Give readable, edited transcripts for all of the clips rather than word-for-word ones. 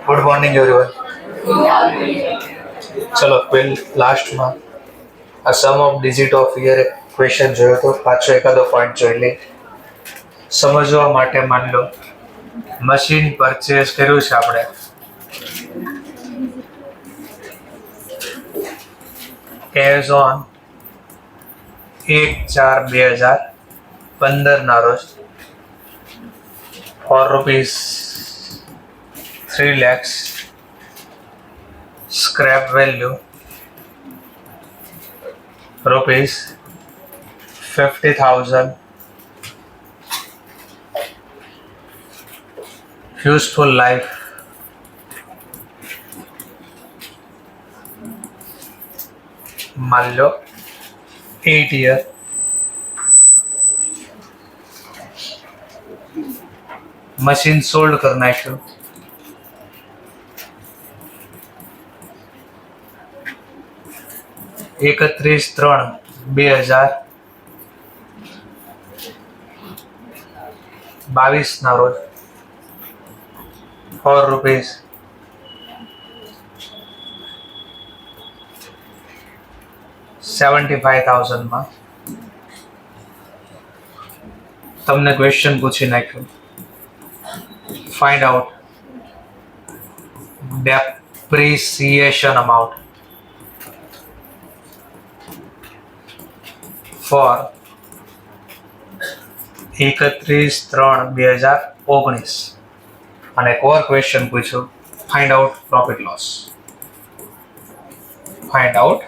Good morning everyone. ચલો લાસ્ટમાં આ સમ ઓફ ડિજિટ ઓફ યર એક ક્વેશ્ચન જોયો તો પાછો એકાદો પોઈન્ટ જોઈ લે. સમજવા માટે માની લો મશીન પરચેસ કર્યું છે આપણે, એઝ ઓન 1/4/2015 ના રોજ for rupees 3 lakhs, scrap value rupees 50,000, useful life मान लो 8 year, मशीन सोल्ड कर नाख्યું, 31/3/2022 ના રોજ for rupees 75,000 માં તમને ક્વેશ્ચન પૂછી નાખ્યું, find out depreciation amount for 31/3/2019 અને એક ઓર ક્વેશ્ચન પૂછ્યું, find out profit loss. find out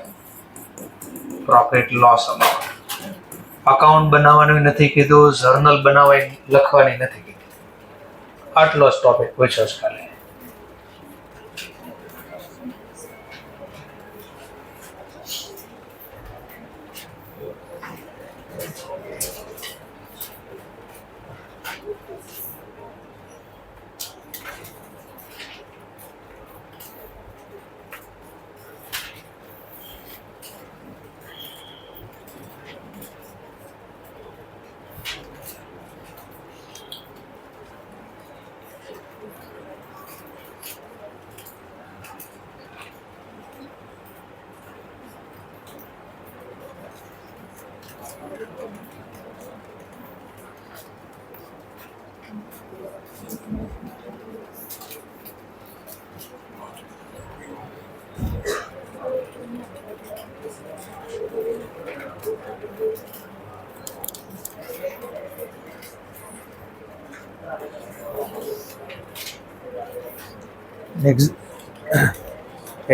profit loss amount. Account બનાવવાનું નથી કીધું, જર્નલ બનાવવાની લખવાની નથી કીધું, આટલો જ ટોપિક પૂછ્યો છે ખાલી.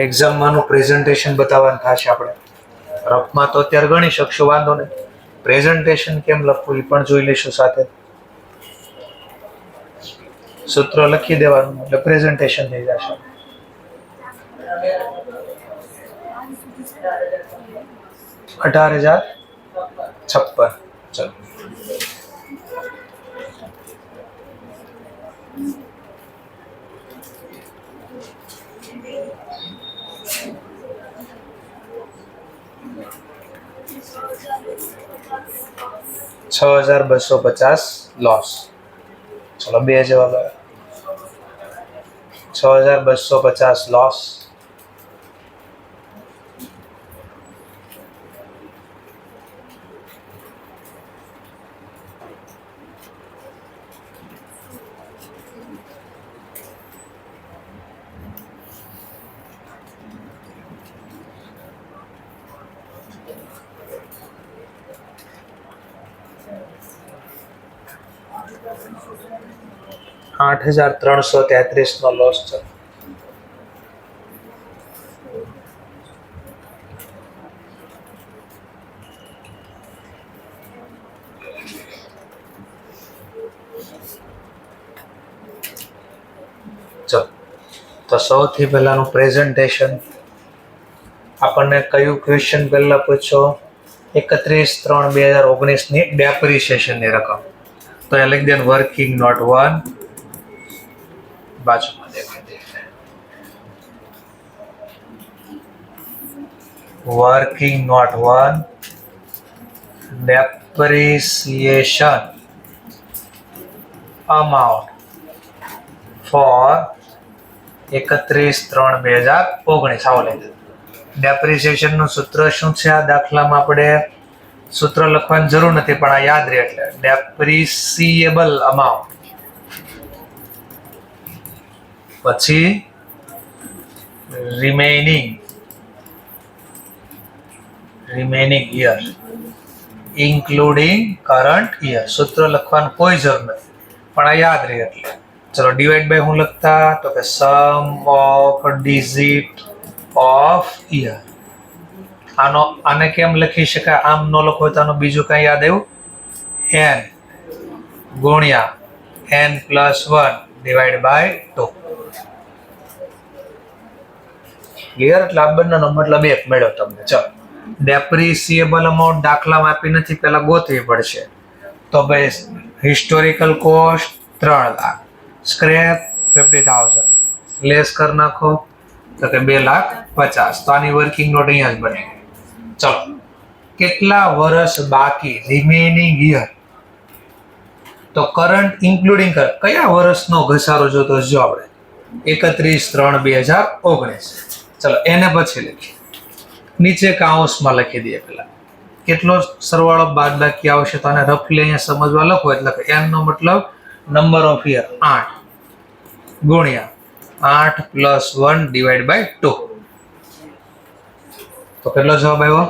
એક્ઝામમાંનું પ્રેઝન્ટેશન બતાવવાનું થશે. આપણે રફમાં તો અત્યારે ગણી શકશું, વાંધો નહીં. પ્રેઝન્ટેશન કેમ લખવું એ પણ જોઈ લઈશું સાથે. સૂત્ર લખી દેવાનું એટલે પ્રેઝન્ટેશન થઈ જશે. $18,056. ચલો 6,250 લોસ. ચલો 2 જવાબ આવે. 6,250 લોસ. $8,333 નો લોસ છે. તો સૌથી પહેલાનું પ્રેઝન્ટેશન આપણને કયું ક્વેશ્ચન પહેલા પૂછો, 31/3/2019 ની ડેપ્રિસિએશનની રકમ. તો એ લખી દે વર્કિંગ નોટ 1 બાજુમાં દેખાય દે, working note 1 depreciation amount for 31/3/2019 આવો લઈ લીધું. ડેપ્રિસિએશન નું સૂત્ર શું છે? આ દાખલામાં આપણે સૂત્ર લખવાની જરૂર નથી, પણ આ યાદ રહે. એટલે ડેપ્રિસિએબલ અમાઉન્ટ પછી remaining year including current year. સૂત્ર લખવાનું કોઈ જરૂર નથી, પણ આ યાદ રહે. એટલે ચલો ડિવાઈડ બાય હું લખતા તો કે સમ ઓફ ડિજિટ ઓફ યર. આને કેમ લખી શકાય? આમ ન લખો તો આનું બીજું કઈ યાદ આવ્યું? n ગુણ્યા n+1 ડિવાઈડ બાય 2. ક્લિયર? એટલે આ બંનેનો મતલબ એક મળ્યો તમને. ચલો ડેપ્રિસિએબલ અમાઉન્ટ દાખલામાં આપી નથી, પહેલા ગોતવી પડશે. તો ભાઈ historical cost 3 lakh, scrap 50,000, less કરી નાખો તો કે 2,50,000. તો આની વર્કિંગ નોટ અહીંયા જ બને. ચલો કેટલા વર્ષ બાકી? Remaining year. તો કરંટ ઇન્ક્લુડિંગ કરંટ કયા વર્ષનો ઘસારો જોતો જો આપણે 31/3/2019. ચલો એને પછી લખીએ. નીચે કાઉન્સમાં લખી દઈએ. પેલા કેટલો સરવાળો બાદ બાકી આવશે તો આને રફલી અહીંયા સમજવા લખો. એટલે કે n નો મતલબ નંબર ઓફ યર 8 ગુણ્યા 8+1 ડિવાઈડ બાય 2. તો કેટલો જવાબ આવ્યો?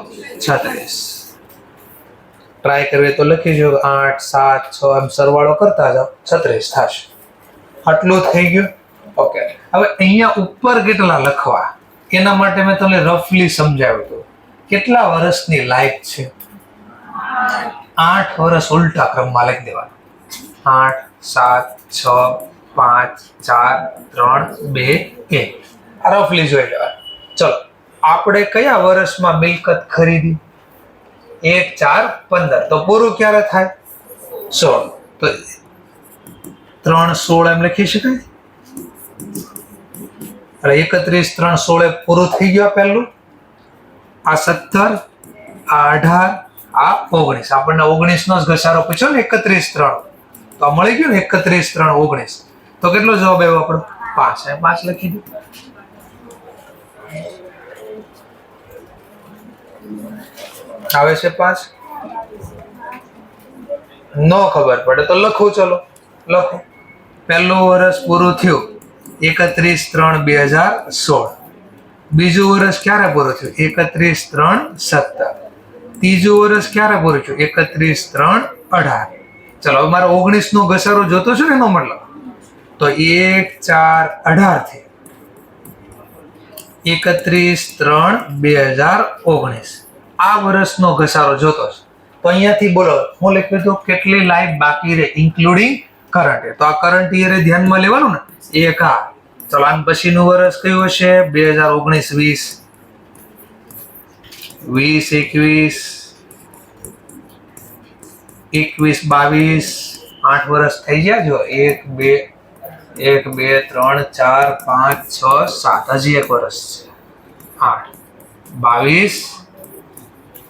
36. ટ્રાય કરવી તો લખી જો 8 7 6 એમ સરવાળો કરતા જાઓ 36 થશે. આટલું થઈ ગયું. ઓકે, હવે અહીંયા ઉપર કેટલા લખવા એના માટે મેં તમને રફલી સમજાવ્યું હતું. કેટલા વર્ષની લાઈફ છે? 8 વર્ષ ઉલટા ક્રમમાં લખી દેવાનું. 8 7 6 5 4 3 2 1 રફલી જોઈ લેવાનું. ચલો આપણે કયા વર્ષમાં મિલકત ખરીદી? 1/4/15. તો પૂરું ક્યારે થાય? 16. તો 3/16 એમ લખી શકાય. એટલે 31/3/16 પૂરું થઈ ગયું. પહેલું આ 17, આ 18, આ 19. આપણને 19 નો જ ઘસારો પૂછ્યો ને 31/3. તો મળી ગયું ને 31/3/19. તો કેટલો જવાબ આવ્યો આપણો? 5. 5 લખી દો. આવે છે 5? નો ખબર પડે તો લખું. ચલો લખો. પહેલું વર્ષ પૂરું થયું 31/3/2016. બીજું વર્ષ ક્યારે પૂરું થયું? 31/3/17. ત્રીજું વર્ષ ક્યારે પૂરું થયું? 31/3/18. ચલો હવે મારે 19 નો ઘસારો જોતો છે ને એનો મતલબ તો 1/4/18 થી 31/3/2019 આ વર્ષનો ઘસારો જોતો છે. તો અહીંયાથી બોલો હું લખ્યું હતું કેટલી લાઈફ બાકી રહે ઇન્ક્લુડિંગ કરંટ. તો આ કરંટ યર ધ્યાનમાં લેવાનું ને. એક આ. ચલો આન પછીનું વર્ષ કયું હશે? 2019 20 21 21 22 8 વર્ષ થઈ ગયા. જો 1 2 3 4 5 6 7 હજી એક વર્ષ છે. 8 22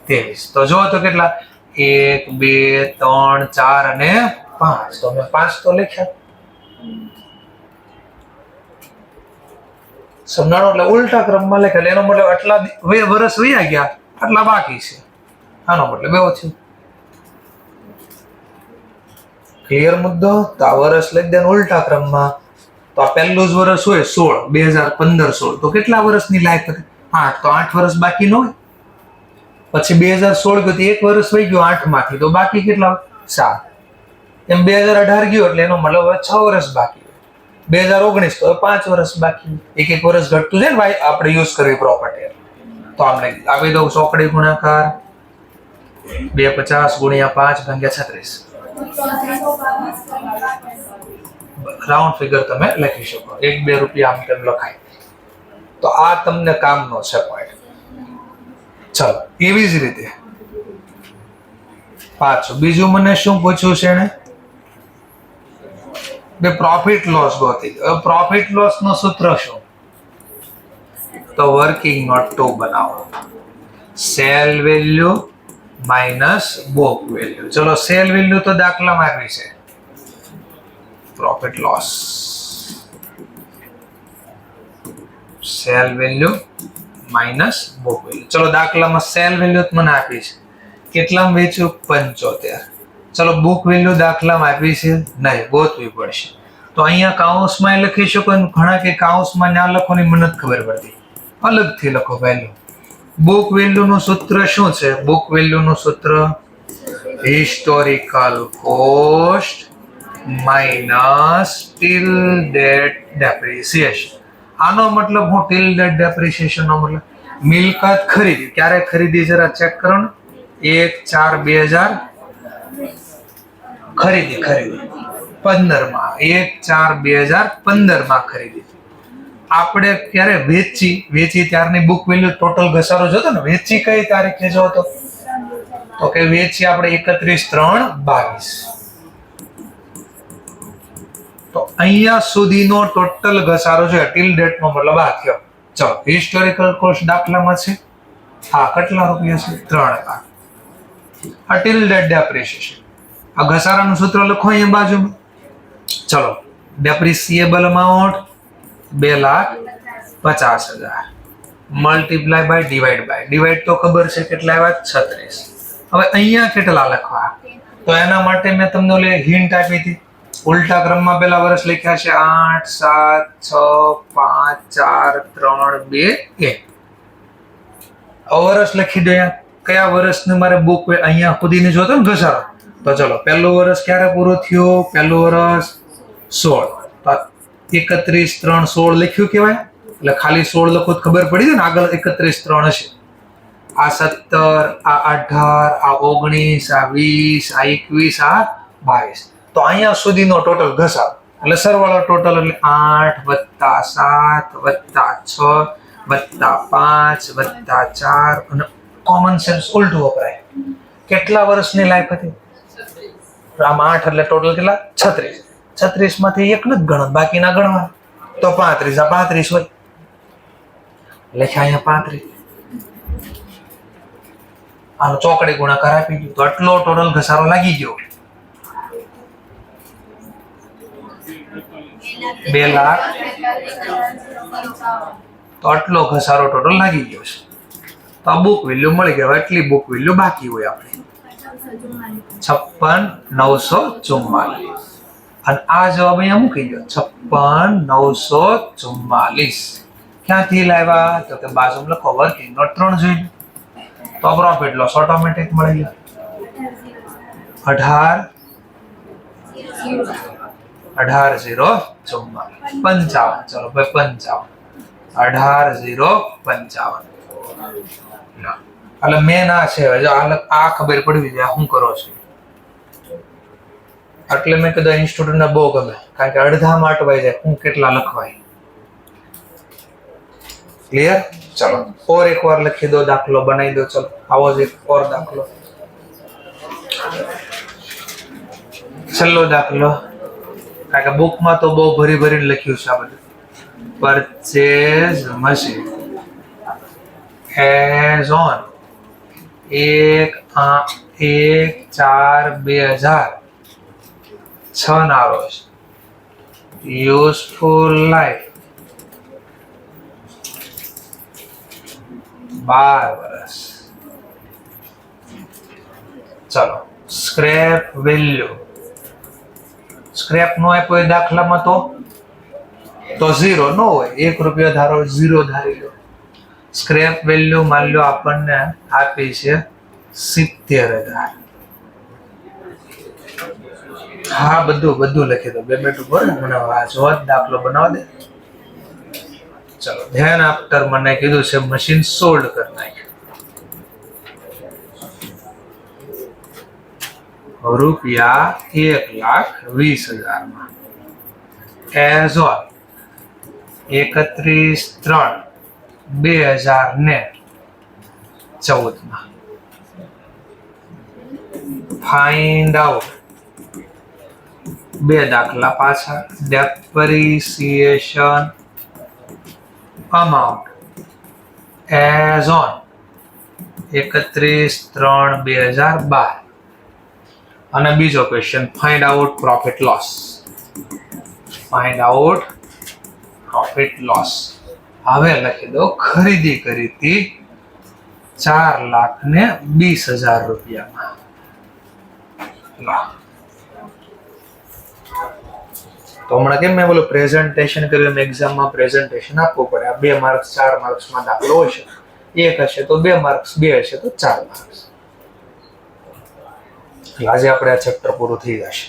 23. તો જો તો કેટલા? 1 2 3 4 અને 5. તો મેં 5 તો લખ્યા. સમજાણો? એટલે ઉલટા ક્રમમાં લખેલ. એનો મતલબ આટલા વર્ષ વયા ગયા, આટલા બાકી છે. આનો મતલબ એવો થયો. ક્લિયર મુદ્દો? તો આ વર્ષ લખી દે ઉલટા ક્રમમાં. તો આ પહેલું જ વર્ષ હોય 16 2015-16. તો કેટલા વર્ષની લાઈફ હતી? 8. તો 8 વર્ષ બાકી ન હોય. પછી 2016 ગયું તો એક વર્ષ વહી ગયું 8 માંથી. તો બાકી કેટલા? 7. એમ 2018 ગયો એટલે એનો મતલબ હવે 6 વર્ષ બાકી. 2019 તો 5 વર્ષ બાકી. એક વર્ષ ઘટતું છે ને ભાઈ આપણે યુઝ કરવી પ્રોપર્ટી. તો આમને આપી દઉં ચોકડી ગુણાકાર 250 ગુણ્યા 5 ભાગ્યા 36. રાઉન્ડ ફિગર તમે લખી શકો. 1-2 રૂપિયા આમ તેમ લખાય. તો આ તમને કામનો છે પોઈન્ટ. ચલો એવી જ રીતે પાછું બીજું મને શું પૂછ્યું છે એને? બે પ્રોફિટ લોસ ગોતી. પ્રોફિટ લોસ નો સૂત્ર શું? તો વર્કિંગ નોટ 2 બનાવો. Cell value minus book value. ચલો સેલ વેલ્યુ તો દાખલામાં આપી છે. Profit loss cell value minus book value. ચલો દાખલામાં સેલ વેલ્યુ મને આપી છે, કેટલામાં વેચ્યું 75. ચલો બુક વેલ્યુ દાખલામાં આપી છે નહીં, ગોતવી પડશે. તો અહીંયા કાઉન્સમાં લખી શકો, ઘણા કે કાઉન્સમાં ના લખોની મને નથી ખબર પડતી, અલગથી લખો વેલ્યુ. બુક વેલ્યુ નું સૂત્ર શું છે? બુક વેલ્યુ નું સૂત્ર historical cost minus till date depreciation. આનો મતલબ હું ટિલ ડેટ ડેપ્રિસિએશન નો મતલબ મિલકત ખરીદી, ક્યારે ખરીદી જરા ચેક કરો ને. 1/4/2000 ખરીદી 15 માં, 1/4/2015 માં ખરીદી. આપણે ક્યારે વેચી ત્યારની બુક વેલ્યુ ટોટલ ઘસારો જોતો ને, વેચી કઈ તારીખે જોતો? તો કે વેચી આપણે 31/3/22. તો અહીંયા સુધીનો ટોટલ ઘસારો છે, ટિલ ડેટ નો મતલબ આ થયો. ચલો હિસ્ટોરિકલ કોસ્ટ દાખલામાં છે, હા કેટલા રૂપિયા છે? 3 લાખ. આ ટિલ ડેટ ડેપ્રિસિએશન, આ ઘસારાનું સૂત્ર લખો અહીંયા બાજુમાં. ચલો ડેપ્રિસિએબલ અમાઉન્ટ 2,50,000 મલ્ટીપ્લાય બાય ડિવાઈડ તો ખબર છે કેટલા આવ્યા? 36. હવે અહીંયા કેટલા લખવા? તો એના માટે મેં તમને ઓલી હિન્ટ આપી હતી, ઉલટા ક્રમમાં પેલા વર્ષ લખ્યા છે 8, 7, 6, 5, 4, 3, 2, 1. વર્ષ લખી દો. કયા વર્ષનું મારે બુક અહીંયા સુધીને જોતો ને ઘસારો. તો ચલો પહેલું વર્ષ ક્યારે પૂરું થયું? પહેલું વર્ષ 16. 31/3/16 લખ્યું કેવાય, એટલે ખાલી 16 લખો તો ખબર પડી જાય ને, આગળ 31/3 હશે. આ 17, આ 18, આ 19, આ 20, આ 21, આ 22. તો અહીંયા સુધીનો ટોટલ ઘસારો એટલે સરવાળો ટોટલ એટલે 8 + 7 + 6 + 5 + 4 અને કોમન સેન્સ ઉલટું વપરાય. કેટલા વર્ષની લાઈફ હતી? આમાં 8 એટલે ટોટલ કેટલા? 36. 36 માંથી એક નથી ગણો, બાકીના ગણવા તો 35. આ 35 હોય, લખ્યા અહીંયા 35. આનો ચોકડી ગુણાકાર આપી દીધો, તો આટલો ટોટલ ઘસારો લાગી ગયો. 2 લાખ. તો આટલો ઘસારો ટોટલ લાગી ગયો છે. તો આ બુક વેલ્યુ મળી ગઈ. એટલી બુક વેલ્યુ બાકી હોય આપણે 56,944. અને આ જવાબ અહીંયા મૂકી ગયો 56,944. ક્યાંથી લાવ્યા? તો કે બાજુમાં લખો વર્કિંગ નોટ 3 જોઈ તો પ્રોફિટ લોસ ઓટોમેટિક મળી ગયો. 18,055. ચલો ભાઈ 55. 18,055. એટલે મેન આ છે, આ ખબર પડવી જોઈએ શું કરો છો. એટલે મેં કીધું ઇન્સ્ટિટ્યૂટ ને બહુ ગમે, કારણ કે અડધામાં અટવાઈ જાય, હું કેટલા લખવાય. ક્લિયર? ચલો ઓર એકવાર લખી દો, દાખલો બનાવી દો. ચલો આવો જ એક ઓર દાખલો, છેલ્લો દાખલો, કારણ કે બુકમાં તો બહુ ભરીને લખ્યું છે આ બધું. પરચેઝ મશીન એઝ ઓન 1/4/2006 ના રોજ, યુઝફુલ લાઈફ 12 વર્ષ. ચલો સ્ક્રેપ વેલ્યુ, સ્ક્રેપ નો આપ્યો દાખલામાં તો 0 નો હોય, 1 રૂપિયા ધારો 0 ધારી લો. સ્ક્રેપ વેલ્યુ માન લો આપણને આપી છે 70,000. હા બધું લખી દો, બેઠું બોલ મને વાંચો દાખલો બનાવવા દે. ચલો ધ્યાન આફ્ટર મને કીધું છે મશીન સોલ્ડ કરી નાખ્યું રૂપિયા 1,20,000 માં એઝ ઓન 31/3/2014 માં. ફાઇન્ડ આઉટ, બે દાખલા પાછા, ડેપ્રિસિએશન amount as on 31/3/2012. અને બીજો question, find out profit loss. Find out profit loss. હવે લખી દો ખરીદી કરી હતી 4,20,000 રૂપિયામાં. તો હમણાં કેમ મેં બોલું પ્રેઝન્ટેશન કર્યું, એક્ઝામમાં પ્રેઝન્ટેશન આપવું પડે. આ 2 માર્ક્સ 4 માર્ક્સમાં દાખલો હશે, 1 હશે તો 2 માર્ક્સ, 2 હશે તો 4 માર્ક્સ. આજે આપણે આ ચેપ્ટર પૂરું થઈ જશે.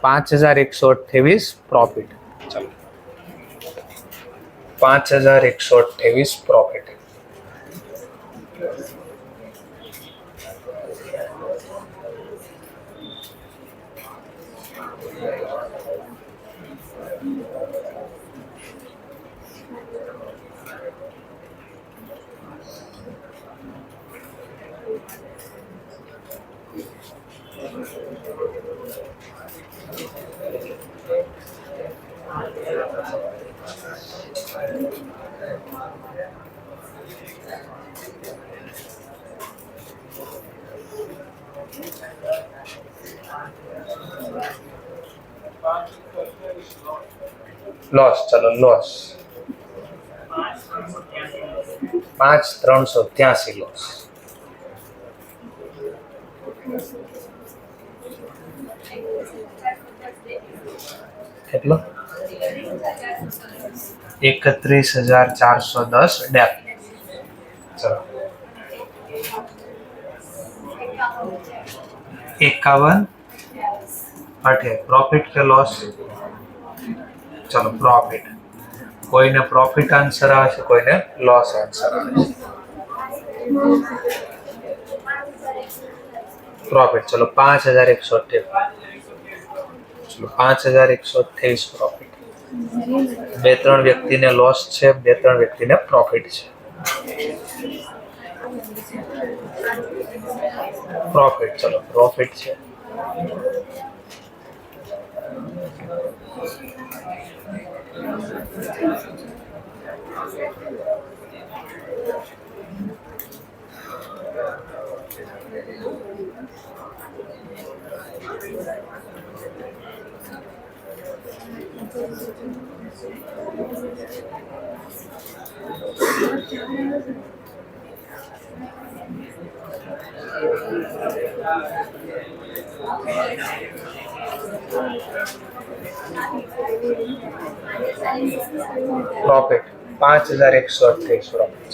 $5,128 પ્રોફિટ. ચલો 5,128 પ્રોફિટ. લોસ. ચલો લોસ 5,383 લોસ. કેટલો? 31,410 ડેપ. ચલો 51 પ્રોફિટ કે લોસ? ચલો પ્રોફિટ. કોઈને પ્રોફિટ આન્સર આવે છે, કોઈને લોસ આન્સર આવે છે. પ્રોફિટ. ચલો 5,128. ચલો 5,128 પ્રોફિટ. 2-3 વ્યક્તિને લોસ છે, 2-3 વ્યક્તિને પ્રોફિટ છે. પ્રોફિટ. ચલો પ્રોફિટ છે. Profit 5,128 profit.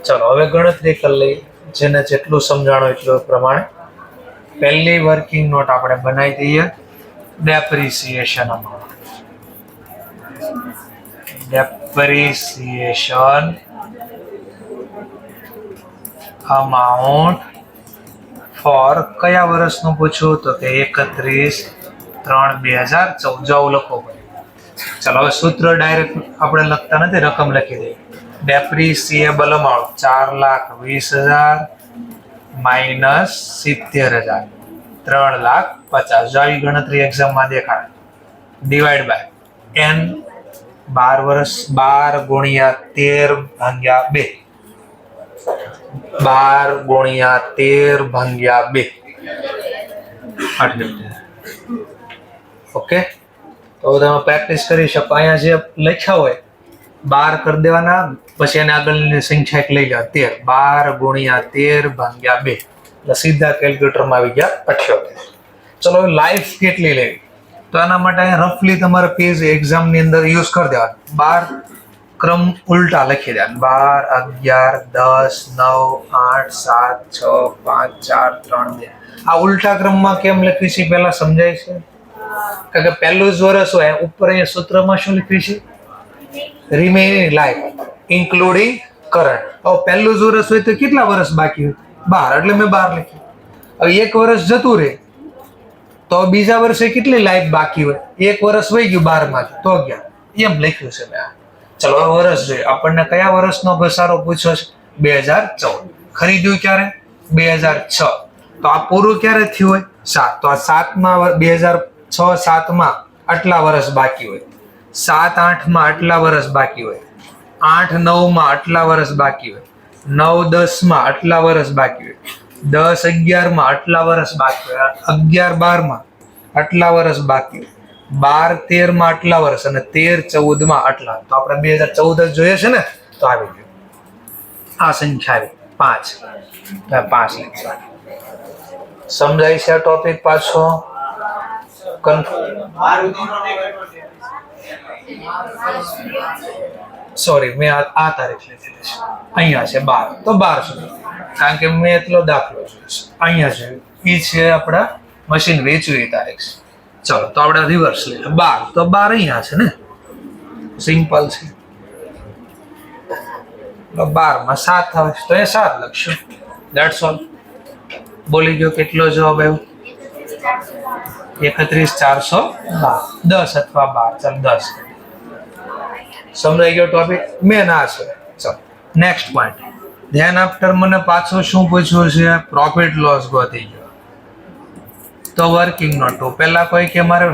ચલો હવે ગણતરી કરી લઈએ, જેને જેટલું સમજાણો એટલું પ્રમાણે. પહેલી વર્કિંગ નોટ આપણે બનાવી દઈએ. Depreciation amount. Depreciation amount for કયા વર્ષનું પૂછ્યું? તો કે 31/3/2014. જવું લખો પડે. ચલો હવે સૂત્ર ડાયરેક્ટ આપણે લખતા નથી, રકમ લખી દઈએ. ડેપ્રિસિએબલ અમાઉન્ટ 4,20,000 માઇનસ 70,000 3,50,000. જો આવી ગણતરી એક્ઝામમાં દેખાય. ડિવાઈડ બાય n 12 વર્ષ 12 ગુણ્યા 13 ભાગ્યા 2. 12 ગુણ્યા 13 ભાગ્યા 2. ઓકે, તો તમે પ્રેક્ટિસ કરી શકો. અહીંયા જે લખ્યા હોય 12 કરી દેવાના, પછી એને આગળની સંખ્યા એક લઈ લેવા 13. 12 ગુણ્યા 13 ભાગ્યા 2 એટલે સીધા કેલ્ક્યુલેટરમાં આવી ગયા 78. ચલો હવે લાઈફ કેટલી લેવી, તો એના માટે અહીંયા રફલી તમારે પેજ એક્ઝામની અંદર યુઝ કરી દેવાનું. 12 ક્રમ ઉલટા લખી દેવાના. 12 11 10 9 8 7 6 5 4 3 2. આ ઉલટા ક્રમમાં કેમ લખી છે પહેલા સમજાય છે? કારણ કે પહેલું જ વર્ષ હોય, ઉપર અહીંયા સૂત્રમાં શું લખ્યું છે? રિમેઇનિંગ લાઈફ ઇન્ક્લુડિંગ કરંટ. હવે પહેલું જ વર્ષ હોય તો કેટલા વર્ષ બાકી હોય? 12, એટલે મેં 12 લખ્યું. હવે એક વર્ષ જતું રહે તો બીજા વર્ષે કેટલી લાઈફ બાકી હોય? એક વર્ષ વહી ગયું 12 માંથી તો 11, એમ લખ્યું છે મેં. ચલો હવે વર્ષ જોઈએ. આપણને કયા વર્ષનો ઘસારો પૂછ્યો છે? 2014. ખરીદ્યું ક્યારે? 2006. તો આ પૂરું ક્યારે થયું હોય? 7. તો આ 7માં 2006 7માં આટલા વર્ષ બાકી હોય. 7 8માં આટલા વર્ષ બાકી હોય. 8 9માં આટલા વર્ષ બાકી હોય. 9 10માં આટલા વર્ષ બાકી હોય. 10 11માં આટલા વર્ષ બાકી હોય. 11 12માં આટલા વર્ષ બાકી હોય. 12 13માં આટલા વર્ષ અને 13 14માં આટલા. તો આપણે 2014 જ જોઈએ છે ને, તો આવી ગયું. આ સંખ્યા આવી 5. 5 લખવા. સમજાય છે આ ટોપિક પાછો? સોરી, મેં આ તારીખ લીધેલી છે. અહીંયા છે 12, તો 12 સુધી, કારણ કે મેં એટલો દાખલો જોયો છે. અહીંયા છે એ છે આપણા મશીન વેચ્યું એ તારીખ છે. ચલો તો આપણે રિવર્સ લઈએ. 12, તો 12 અહીંયા છે ને, સિમ્પલ છે. 12 માં 7 આવે તો એ 7 લખશું. That's all. બોલી ગયો કેટલો જવાબ આવ્યો? 31,412. 10 અથવા 12, ચાલ 10. સમજાઈ ગયો ટોપિક? મેન આ છે. ચાલો નેક્સ્ટ પોઈન્ટ ધ્યાન આફ્ટર. મને પાછો શું પૂછ્યું છે? પ્રોફિટ લોસ ગોતી ગયો. તો વર્કિંગ નોટ ટુ પહેલા કોઈ કે મારે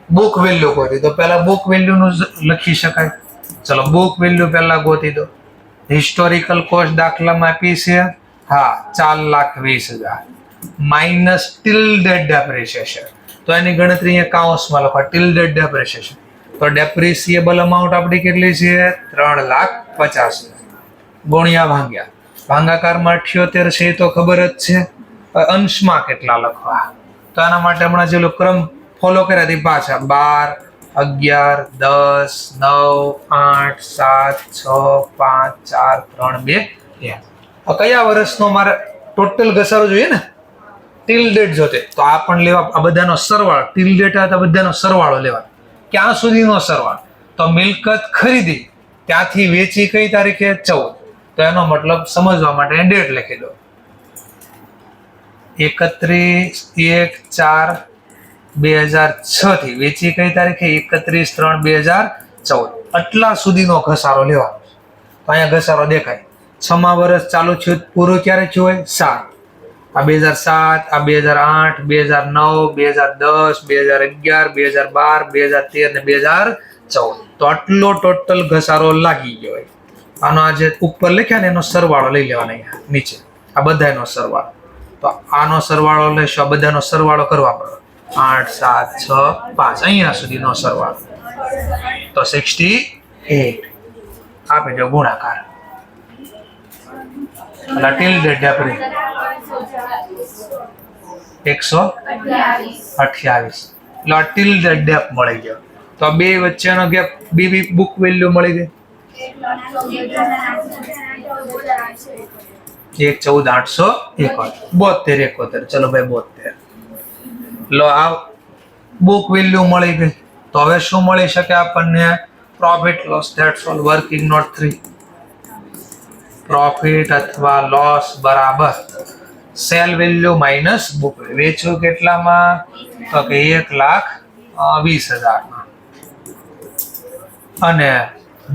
બુક વેલ્યુ ગોતી, તો પહેલા બુક વેલ્યુ નું લખી શકાય. ચલો બુક વેલ્યુ પહેલા ગોતી દો. હિસ્ટોરિકલ કોસ્ટ દાખલામાં આપી છે, હા 4,20,000 માઇનસ ટિલ્ડેડ ડેપ્રિસિએશન. તો એની ગણતરી અહીંયા કાઉન્સમાં લખો, ટિલ્ડેડ ડેપ્રિસિએશન. તો ડેપ્રિસિએબલ અમાઉન્ટ આપણી કેટલી છે? 3,50,000 ગુણ્યા ભાગ્યા. ભાગાકારમાં 78 છે એ તો ખબર જ છે. અંશમાં કેટલા લખવા? તો આના માટે હમણાં જે ક્રમ ફોલો કર્યા તે પાછા 12 11 10 9 8 7 6 5 4 3 2 1. કયા વર્ષનો મારે ટોટલ ઘસારો જોઈએ ને? ટિલ્ડેડ જોતે, તો આ પણ લેવા. આ બધાનો સરવાળો ટિલ્ડેડ આ બધાનો સરવાળો લેવા. ક્યાં સુધીનો સરવાળો? તો મિલકત ખરીદી ત્યાંથી વેચી કઈ તારીખે? 14. તો એનો મતલબ સમજવા માટે ડેટ લખી દો. 31/1/4/2006 થી વેચી કઈ તારીખે? 31/3/2014. આટલા સુધીનો ઘસારો લેવાનો. તો અહીંયા ઘસારો દેખાય. 6મા વર્ષ ચાલુ થયું, પૂરું ક્યારે થયું હોય? 7. આ 2007, આ 2008, 2009, 2010, 2011, 2012, 2013 ને 2014. તો આટલો ટોટલ ઘસારો લાગી ગયો હોય. આનો આ જે ઉપર લખ્યા ને એનો સરવાળો લઈ લેવાનો અહીંયા નીચે. આ બધાનો સરવાળો. તો આનો સરવાળો લેશો, આ બધાનો સરવાળો કરવા પડે. 8 7 6 5 અહીંયા સુધીનો સરવાળો. તો 68 આપી દો ગુણાકાર. ટિલ્ડેડ ડેપ્રી 128. એટલે ટિલ્ડેડ ડેપ મળી ગયો. તો બે વચ્ચેનો ગેપ, બે બુક વેલ્યુ મળી ગઈ. 114,871. 72 ચલો ભાઈ 72. લો આ બુક વેલ્યુ મળી ગઈ. તો હવે શું મળી શકે આપણને? Profit loss. That's all. Working note 3. Profit અથવા લોસ બરાબર sale value minus book value. વેચ્યું કેટલામાં? તો કે 1,20,000 અને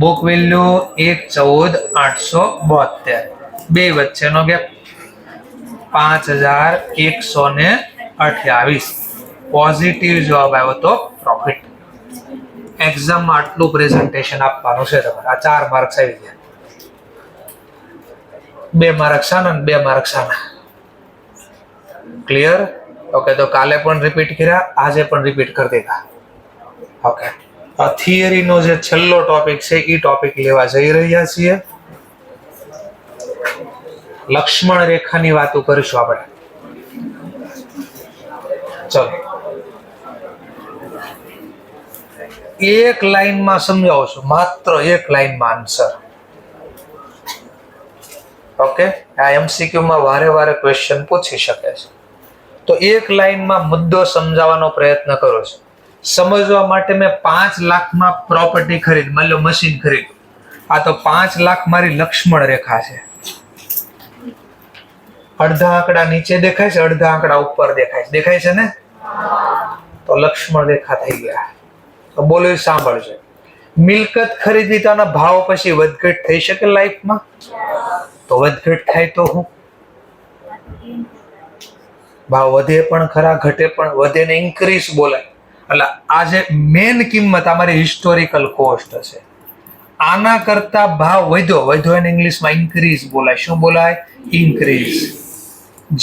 બુક વેલ્યુ 114,872. બે વચ્ચેનો ગેપ 5,128. પોઝિટિવ જવાબ આવ્યો તો પ્રોફિટ. એક્ઝામમાં આટલું પ્રેઝન્ટેશન આપવાનું છે તમારે. આ 4 માર્ક્સ આવી ગયા. 2 માર્ક શાના ને 2 માર્ક શાના? ક્લિયર? ઓકે, તો કાલે પણ રિપીટ કર્યા, આજે પણ રિપીટ કરી દીધા. ઓકે, આ થિયરીનો જે છેલ્લો ટોપિક છે એ ટોપિક લેવા જઈ રહ્યા છીએ. લક્ષ્મણ રેખાની વાતો કરીશું આપણે. ચલો, એક લાઈનમાં સમજાવું છું, માત્ર એક લાઈનમાં આન્સર. ઓકે, આ MCQ માં વારે વારે ક્વેશ્ચન પૂછી શકે છે, તો એક લાઈનમાં મુદ્દો સમજાવવાનો પ્રયત્ન કરો છો. સમજવા માટે મેં 5 લાખમાં પ્રોપર્ટી ખરીદ, માની લો મશીન ખરીદ્યું, આ તો 5 લાખ મારી લક્ષ્મણ રેખા છે. અડધા આંકડા નીચે દેખાય છે, અડધા આંકડા ઉપર દેખાય છે, દેખાય છે ને? તો લક્ષ્મણ રેખા થઈ ગયા. તો બોલો, સાંભળજો. મિલકત ખરીદી તો આના ભાવ પછી વધઘટ થઈ શકે લાઈફમાં? તો વધઘટ થાય તો હું ભાવ વધે પણ ખરા, ઘટે પણ. વધે ને ઇન્ક્રીઝ બોલાય. એટલે આ જે મેન કિંમત અમારી હિસ્ટોરિકલ કોસ્ટ છે, આના કરતા ભાવ વધ્યો એને ઇંગ્લિશમાં ઇન્ક્રીઝ બોલાય. શું બોલાય? ઇન્ક્રીઝ.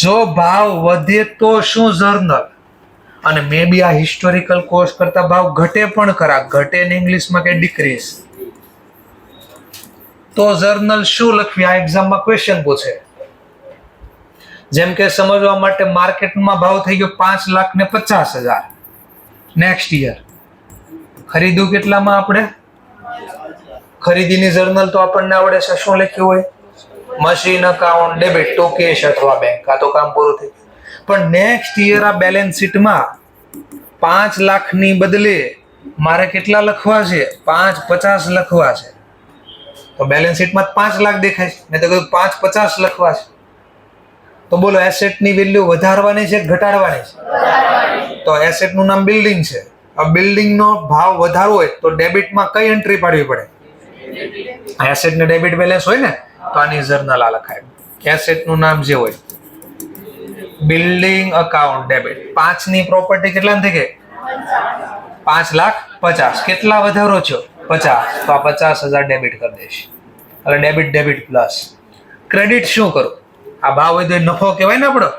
જો ભાવ વધે તો શું? જર્નલ. અને મે બી આ હિસ્ટોરિકલ કોસ્ટ કરતા ભાવ ઘટે પણ ખરા, ઘટે ને ઇંગ્લિશમાં કે ડિક્રીઝ. તો જર્નલ શું લખવી? આ એક્ઝામમાં ક્વેશ્ચન પૂછે. જેમ કે સમજવા માટે માર્કેટમાં ભાવ થઈ ગયો 5,50,000 નેક્સ્ટ યર. ખરીદ્યું કેટલામાં? આપણે ખરીદીની જર્નલ તો આપણને આવડે છે. શું લખ્યું હોય? Machine, account, debit to cash અથવા બેંક. આ તો કામ પૂરું થઈ ગયું. પણ નેક્સ્ટ યર આ બેલેન્સ શીટમાં 5 લાખની બદલે મારે કેટલા લખવા છે? 5,50,000 લખવા છે. તો બેલેન્સ શીટમાં 5 લાખ દેખાય છે, મેં તો કીધું 5,50,000 લખવા છે. તો બોલો, એસેટની વેલ્યુ વધારવાની છે કે ઘટાડવાની છે? તો એસેટનું નામ બિલ્ડિંગ છે. આ બિલ્ડિંગનો ભાવ વધારવો હોય તો ડેબિટમાં કઈ એન્ટ્રી પાડવી પડે? એસેટ ને ડેબિટ બેલેન્સ હોય ને, તો આની જર્નલ આ લખાય. એસેટનું નામ જે હોય બિલ્ડિંગ અકાઉન્ટ ડેબિટ. 5 ની પ્રોપર્ટી કેટલા થઈ ગઈ? 5,50,000. કેટલા વધારો થયો? 50. તો આ 50,000 ડેબિટ કરી દઈશ. એટલે ડેબિટ ડેબિટ પ્લસ. ક્રેડિટ શું કરું? આ ભાવ વધ્યો નફો કહેવાય ને આપણો,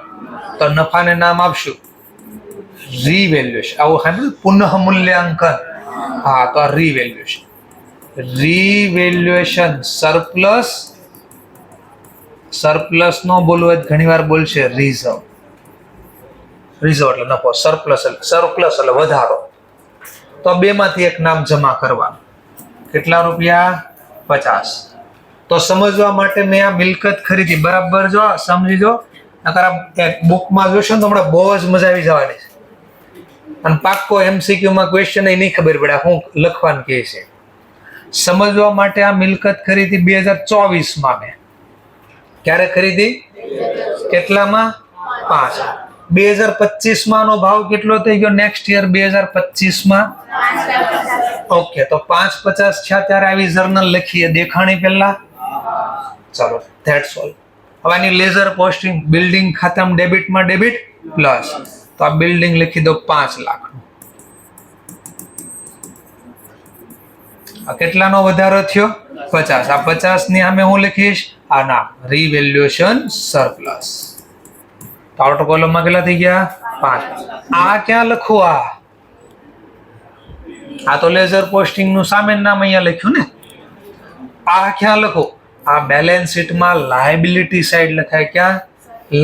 તો નફાને નામ આપશું રીવેલ્યુએશન. આવું સાંભળ્યું? પુનઃ મૂલ્યાંકન. હા, તો આ રીવેલ્યુએશન. રીવેલ્યુએશન સરપ્લસ. સરપ્લસ નો બોલવું હોય ઘણી વાર બોલશે રિઝર્વ. રિઝર્વ એટલે નફો, સરપ્લસ એટલે વધારો. તો બે માંથી એક નામ જમા કરવાનું. કેટલા રૂપિયા? 50. તો સમજવા માટે મેં આ મિલકત ખરીદી, બરાબર જો સમજીજો. નકર બુકમાં જોશો ને તો હમણાં બહુ જ મજા આવી જવાની છે. અને પાક્કો MCQ માં ક્વેશ્ચન નહીં ખબર પડે શું લખવાનું કહે છે. સમજવા માટે આ મિલકત ખરીદી 2024 માં મેં. ક્યારે ખરીદી? કેટલામાં? 5. 2025 માં નો ભાવ કેટલો થઈ ગયો? નેક્સ્ટ યર 2025 માં. ઓકે, તો 5,50,000 થયા ત્યારે આવી જર્નલ લખીએ દેખાણી પહેલા. ચાલો, ધેટ્સ ઓલ. હવે આની લેઝર પોસ્ટિંગ. બિલ્ડિંગ ખાતામાં ડેબિટમાં ડેબિટ પ્લસ. તો આ બિલ્ડિંગ લખી દો 5 લાખ. આ કેટલાનો વધારો થયો? 50. આ 50 ની સામે હું લખીશ આ નામ રીવેલ્યુએશન સરપ્લસ. તો આઉટર કોલમમાં કેટલા થઈ ગયા? 5. આ ક્યાં લખું? આ તો લેઝર પોસ્ટિંગ નું સામે નામ અહીંયા લખ્યું ને. આ ક્યાં લખું? આ બેલેન્સ શીટમાં લાયબિલિટી સાઈડ લખાય. ક્યાં?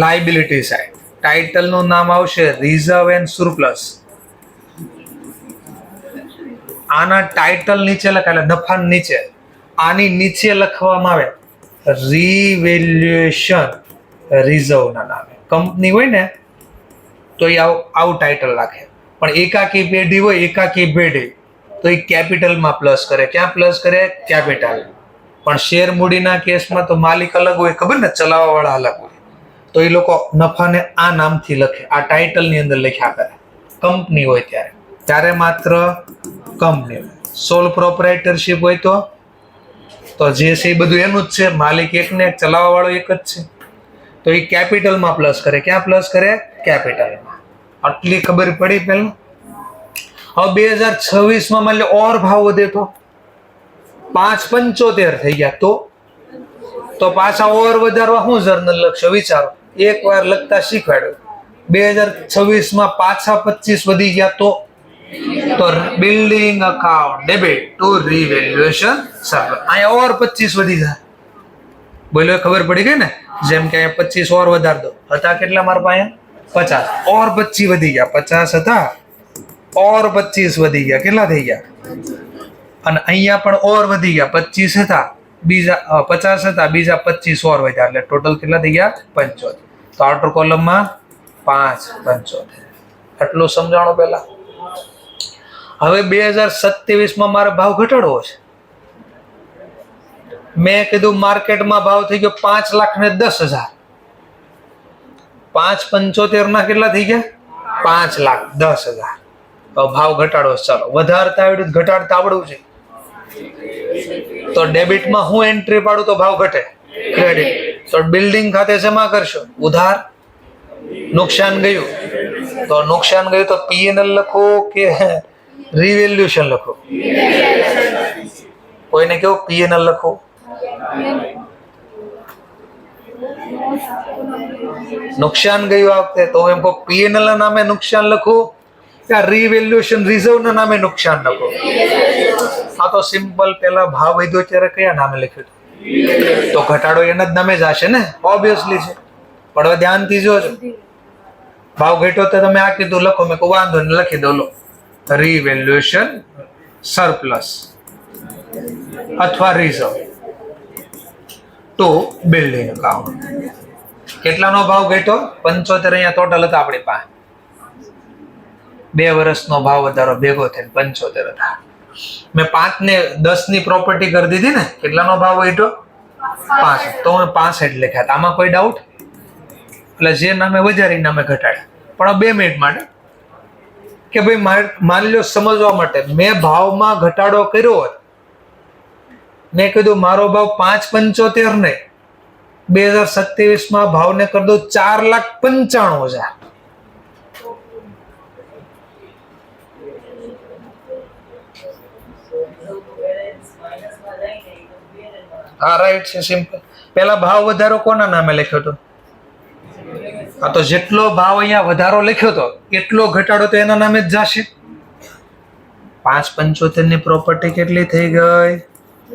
Liability side. ટાઇટલ નું નામ આવશે રિઝર્વ એન્ડ સરપ્લસ. આના ટાઇટલ નીચે લખાય એટલે નફા નીચે. આની નીચે લખવામાં આવે રીવેલ્યુએશન રિઝર્વ ના નામે. કંપની હોય ને તો એ આવું ટાઇટલ રાખે. પણ એકાકી પેઢી હોય, એકાકી પેઢી, તો એ કેપિટલમાં પ્લસ કરે. ક્યાં પ્લસ કરે? કેપિટલ. પણ શેર મૂડીના કેસમાં તો માલિક અલગ હોય, ખબર ને, ચલાવવા વાળા અલગ હોય. તો એ લોકો નફાને આ નામથી લખે, આ ટાઇટલ ની અંદર લખ્યા કરે. કંપની હોય ત્યારે માત્ર કંપની. સોલ પ્રોપ્રાઇટરશિપ હોય તો જે છે એ બધું એનું જ છે. માલિક એક ને એક, ચલાવવા વાળો એક જ છે. તો એ કેપિટલમાં પ્લસ કરે. ક્યાં પ્લસ કરે? કેપિટલમાં. આટલી ખબર પડી પહેલા. હવે 2026 માં માની લો ઓર ભાવ વધે તો 5,75 થઈ ગયા. તો પાછા ઓર વધારવા શું જર્નલ લખશો? વિચારો. એક વાર લખતા શીખવાડ્યું 2026 માં પાછા 25 વધી ગયા તો building account debit two રિવેલ્યુએશન surplus. અહીંયા ઓર 25 વધી જાય. બોલો, ખબર પડી ગઈ ને? જેમ કે 25 ઓર વધાર દો. હતા કેટલા મારા પાસે? 50. ઓર 25 વધી ગયા. 50 હતા ઓર 25 વધી ગયા. કેટલા થઈ ગયા? અને અહીંયા પણ ઓર વધી ગયા. 25 હતા બીજા 50 હતા બીજા 25 ઓર વધ્યા એટલે ટોટલ કેટલા થઈ ગયા? 75. તો આઉટર કોલમમાં 5 75. આટલું સમજાણો પહેલા. હવે 2027 માં મારે ભાવ ઘટાડવો છે. મેં કીધું માર્કેટમાં ભાવ થઈ ગયો 5,10,000. 5,75 ના કેટલા થઈ ગયા? 5,10,000. તો ભાવ ઘટાડવો. ચાલો, વધારતા આવડ્યું ઘટાડતા આવડવું છે. તો ડેબિટમાં હું એન્ટ્રી પાડું તો ભાવ ઘટે. ક્રેડિટ. તો બિલ્ડિંગ ખાતે શેમાં કરશો? ઉધાર. નુકસાન ગયું તો નુકસાન ગયું તો P&L લખો કે રિવેલ્યુશન લખો? કોઈને કેવું P&L લખો? નુકસાન ગયું આ વખતે તો એમ કહો P&L ના નામે નુકસાન લખો કે રિવેલ્યુશન રિઝર્વ ના નામે નુકસાન લખો? આ તો સિમ્પલ. પેલા ભાવ વધ્યો ત્યારે કયા નામે લખ્યું હતું? તો ઘટાડો એના જ નામે જ હશે ને, ઓબ્વિયસલી છે. પણ હવે ધ્યાનથી જોજો. ભાવ ઘટ્યો તો તમે આ કીધું લખો. મેં કહું વાંધો ને લખી દો. લો, રિવેલ્યુએશન સરપ્લસ અથવા રિઝર્વ ટુ બિલ્ડિંગ અકાઉન્ટ. કેટલાનો ભાવ ઘટ્યો? 75. અહીંયા ટોટલ હતા આપણી પાસે. 2 વર્ષનો ભાવ વધારો ભેગો થઈને 75 હતા. મેં 5 ને 10 ની પ્રોપર્ટી કરી દીધી ને. કેટલાનો ભાવ ઘટ્યો? 65. તો મેં 65 લખ્યા. આમાં કોઈ ડાઉટ? એટલે જે નામે વધારી નામે ઘટાડ્યા. પણ 2 મિનિટ માટે કે ભાઈ માની લો સમજવા માટે મેં ભાવમાં ઘટાડો કર્યો હોત. મેં કીધું મારો ભાવ 5,75 નહીં, 2027 માં ભાવને કરી દો 4,95,000. હા, રાઈટ છે. સિમ્પલ. પેલા ભાવ વધારો કોના નામે લખ્યો હતો? આ તો જેટલો ભાવ અહીંયા વધારો લખ્યો હતો એટલો ઘટાડો તો એના નામે જ જશે. 5,75 ની પ્રોપર્ટી કેટલી થઈ ગઈ?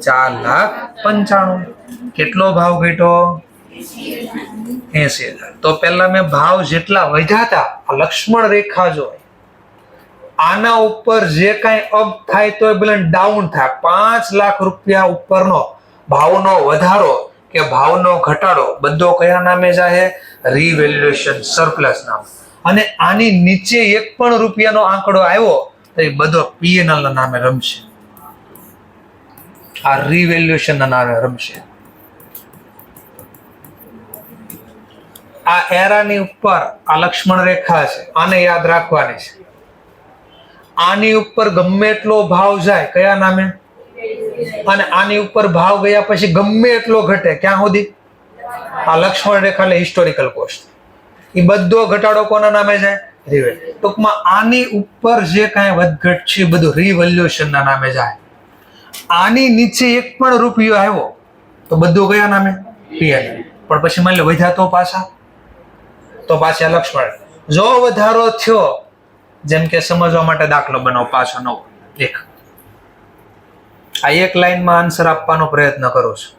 4,95,000. કેટલો ભાવ ઘટ્યો? 80,000. તો પેલા મેં ભાવ જેટલા વધ્યા હતા આ લક્ષ્મણ રેખા જો આના ઉપર જે કાંઈ અપ થાય તો એ બલન ડાઉન થાય. 5 લાખ રૂપિયા ઉપરનો ભાવનો વધારો કે ભાવનો ઘટાડો બધો કયા નામે જાય? રિવેલ્યુએશન સરપ્લસ નામ. અને આની નીચે 1 પણ રૂપિયાનો આંકડો આવ્યો તો એ બધો P&L ના નામે રમશે. આ રિવેલ્યુએશન ના નામે રમશે. આ એરાની ઉપર આ લક્ષ્મણ રેખા છે, આને યાદ રાખવાની છે. આની ઉપર ગમે એટલો ભાવ જાય કયા નામે? અને આની ઉપર ભાવ ગયા પછી ગમે એટલો ઘટે ક્યાં સુધી? આ લક્ષ્મણ રેખા એટલે હિસ્ટોરિકલ કોસ્ટ. એ બધો ઘટાડો કોના નામે જાય? રિવેલ. ટૂંકમાં આની ઉપર જે કાંઈ વધઘટ છે બધું રિવેલ્યુએશન ના નામે જાય. આની નીચે 1 પણ રૂપિયો આવ્યો તો બધું કયા નામે? P&L. પણ પછી માની લો વધ્યા તો પાછા લક્ષ્મણ. જો વધારો થયો, જેમ કે સમજવા માટે દાખલો બનાવો પાછો નવો એક. આ એક લાઈનમાં આન્સર આપવાનો પ્રયત્ન કરું છું.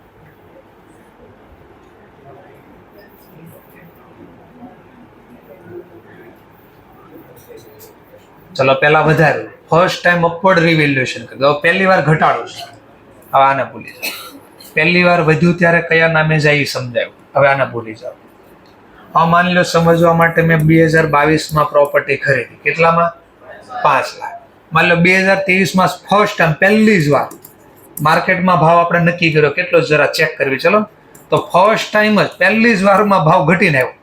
ચલો, પેલા વધાર્યું. ફર્સ્ટ ટાઈમ અપવર્ડ રિવેલ્યુએશન કરી દો. પહેલી વાર ઘટાડો છે. હવે આને ભૂલી જાઓ. પહેલી વાર વધ્યું ત્યારે કયા નામે જાય એ સમજાયું. હવે આને ભૂલી જાઓ. હવે માની લો સમજવા માટે મેં 2022 માં પ્રોપર્ટી ખરીદી. કેટલામાં? 5 લાખ. માની લો 2023 માં ફર્સ્ટ ટાઈમ પહેલી જ વાર માર્કેટમાં ભાવ આપણે નક્કી કર્યો. કેટલો જરા ચેક કરવી. ચલો, તો ફર્સ્ટ ટાઈમ જ પહેલી જ વારમાં ભાવ ઘટીને આવ્યો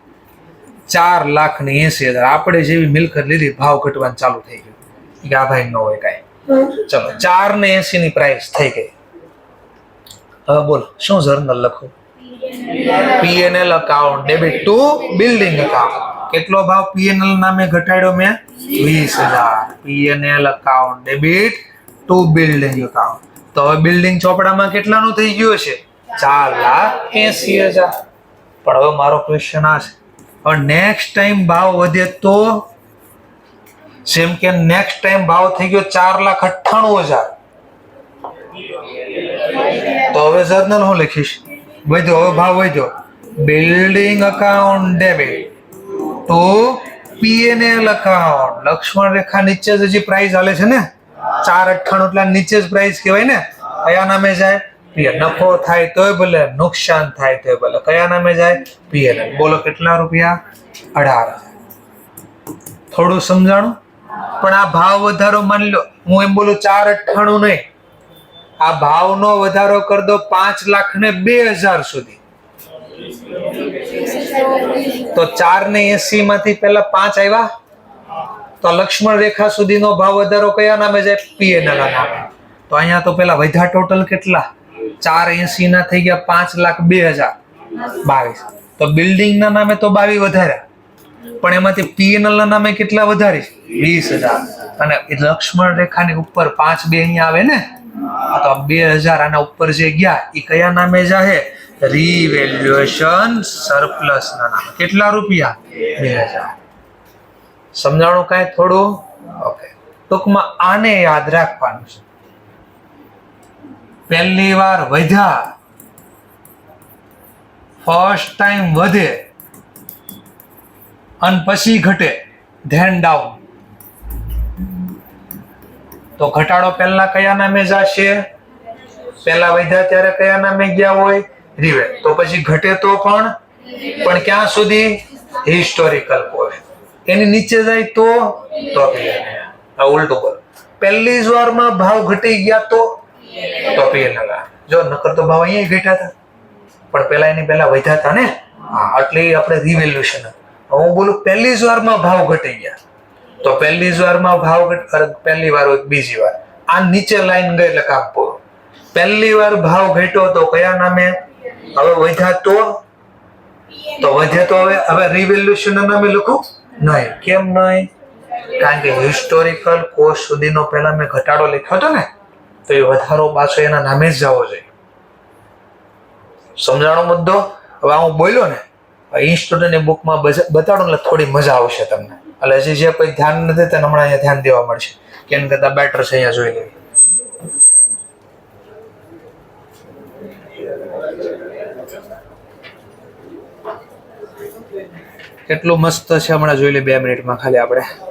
4,80,000. આપણે જેવી મિલકત લીધી ભાવ ઘટવાનું ચાલુ થઈ ગયું કે આ ભાઈ ન હોય કાંઈ. ચલો, 4,80 ની પ્રાઇસ થઈ ગઈ. હવે બોલો શું જર્નલ લખું? P&L account debit two building account. કેટલો ભાવ P&L નામે ઘટાડ્યો મેં? 20,000. P&L account debit two building account. તો હવે બિલ્ડિંગ ચોપડામાં કેટલાનું થઈ ગયું છે? 4,80,000. પણ હવે મારો ક્વેશ્ચન આ છે, और नेक्स्ट टाइम भाव વધે તો सेम के नेक्स्ट टाइम भाव થઈ ગયો 4,98,000 तो હવે જર્નલ હું લખીશ વધ્યો હવે ભાવ વધ્યો building account debit to PNL account Lakshman રેખા નીચે જ હજી પ્રાઇસ હાલે છે ને 4,98 એટલે નીચે જ પ્રાઇસ કહેવાય ને કયા નામે જાય પીએન નફો થાય તોય ભલે નુકસાન થાય તોય ભલે કયા નામે જાય પીએનએલ બોલો કેટલા રૂપિયા 18,000 થોડું સમજાણું પણ આ ભાવ વધારો માની લો હું એમ બોલું 4,98 નહીં આ ભાવનો વધારો કર દો 5,02,000 સુધી તો 4,80 માંથી પહેલા 5 આવ્યા તો લક્ષ્મણ રેખા સુધીનો ભાવ વધારો કયા નામે જાય પીએનએલ ના નામે તો અહીંયા તો પેલા વધ્યા ટોટલ કેટલા 4,80 ના થઈ ગયા 5,02,022 તો બિલ્ડિંગ ના નામે તો 22 વધાર્યા પણ એમાંથી પીએનએલ ના નામે કેટલા વધારીશ 20,000 અને લક્ષ્મણ રેખાની ઉપર 5 2 અહીંયા આવે ને તો 2,000 આના ઉપર જે ગયા એ કયા નામે જાહે રીવેલ્યુએશન સરપ્લસ ના નામે કેટલા રૂપિયા 2,000 સમજાણું કાંઈ થોડું ઓકે ટૂંકમાં આને યાદ રાખવાનું છે પહેલી વાર વધ્યા ફર્સ્ટ ટાઈમ વધે અને પછી ઘટે ધેન ડાઉન તો ઘટાડો પહેલા કયા નામે જશે પહેલા વધ્યા ત્યારે કયા નામે ગયા હોય રિવેલ તો પછી ઘટે તો પણ ક્યાં સુધી હિસ્ટોરિકલ કોસ્ટ એની નીચે જાય તો ઉલટું બોલ પહેલી જ વારમાં ભાવ ઘટી ગયા તો પીએનએલ જો નકર તો ભાવ અહીંયા ઘટ્યા હતા પણ પેલા એની પહેલા વધ્યા હતા ને હા એટલે આપણે રિવેલ્યુશન હું બોલું પહેલી જ વારમાં ભાવ ઘટી ગયા તો પહેલી જ વારમાં ભાવ પહેલી વાર હોય બીજી વાર આ નીચે લાઈન ગઈ એટલે કામ પૂરું પહેલી વાર ભાવ ઘટ્યો તો કયા નામે હવે વધ્યા તો વધે તો હવે રિવેલ્યુશન ના નામે લખું નહીં કેમ નહીં કારણ કે હિસ્ટોરિકલ કોસ્ટ સુધીનો પહેલા મેં ઘટાડો લખ્યો હતો ને તો એ વધારો પાછો એના નામે જ જવો જોઈએ સમજાણો મુદ્દો હવે હું બોલ્યો ને ઇન્સ્ટિટ્યૂટની બુકમાં બતાડું એટલે થોડી મજા આવશે તમને એટલે હજી જે કોઈ ધ્યાન નથી તેને હમણાં અહીંયા ધ્યાન દેવા મળશે કેમ કરતા બેટર છે અહીંયા જોઈ લેવી કેટલું મસ્ત છે હમણાં જોઈ લે 2 મિનિટમાં ખાલી આપણે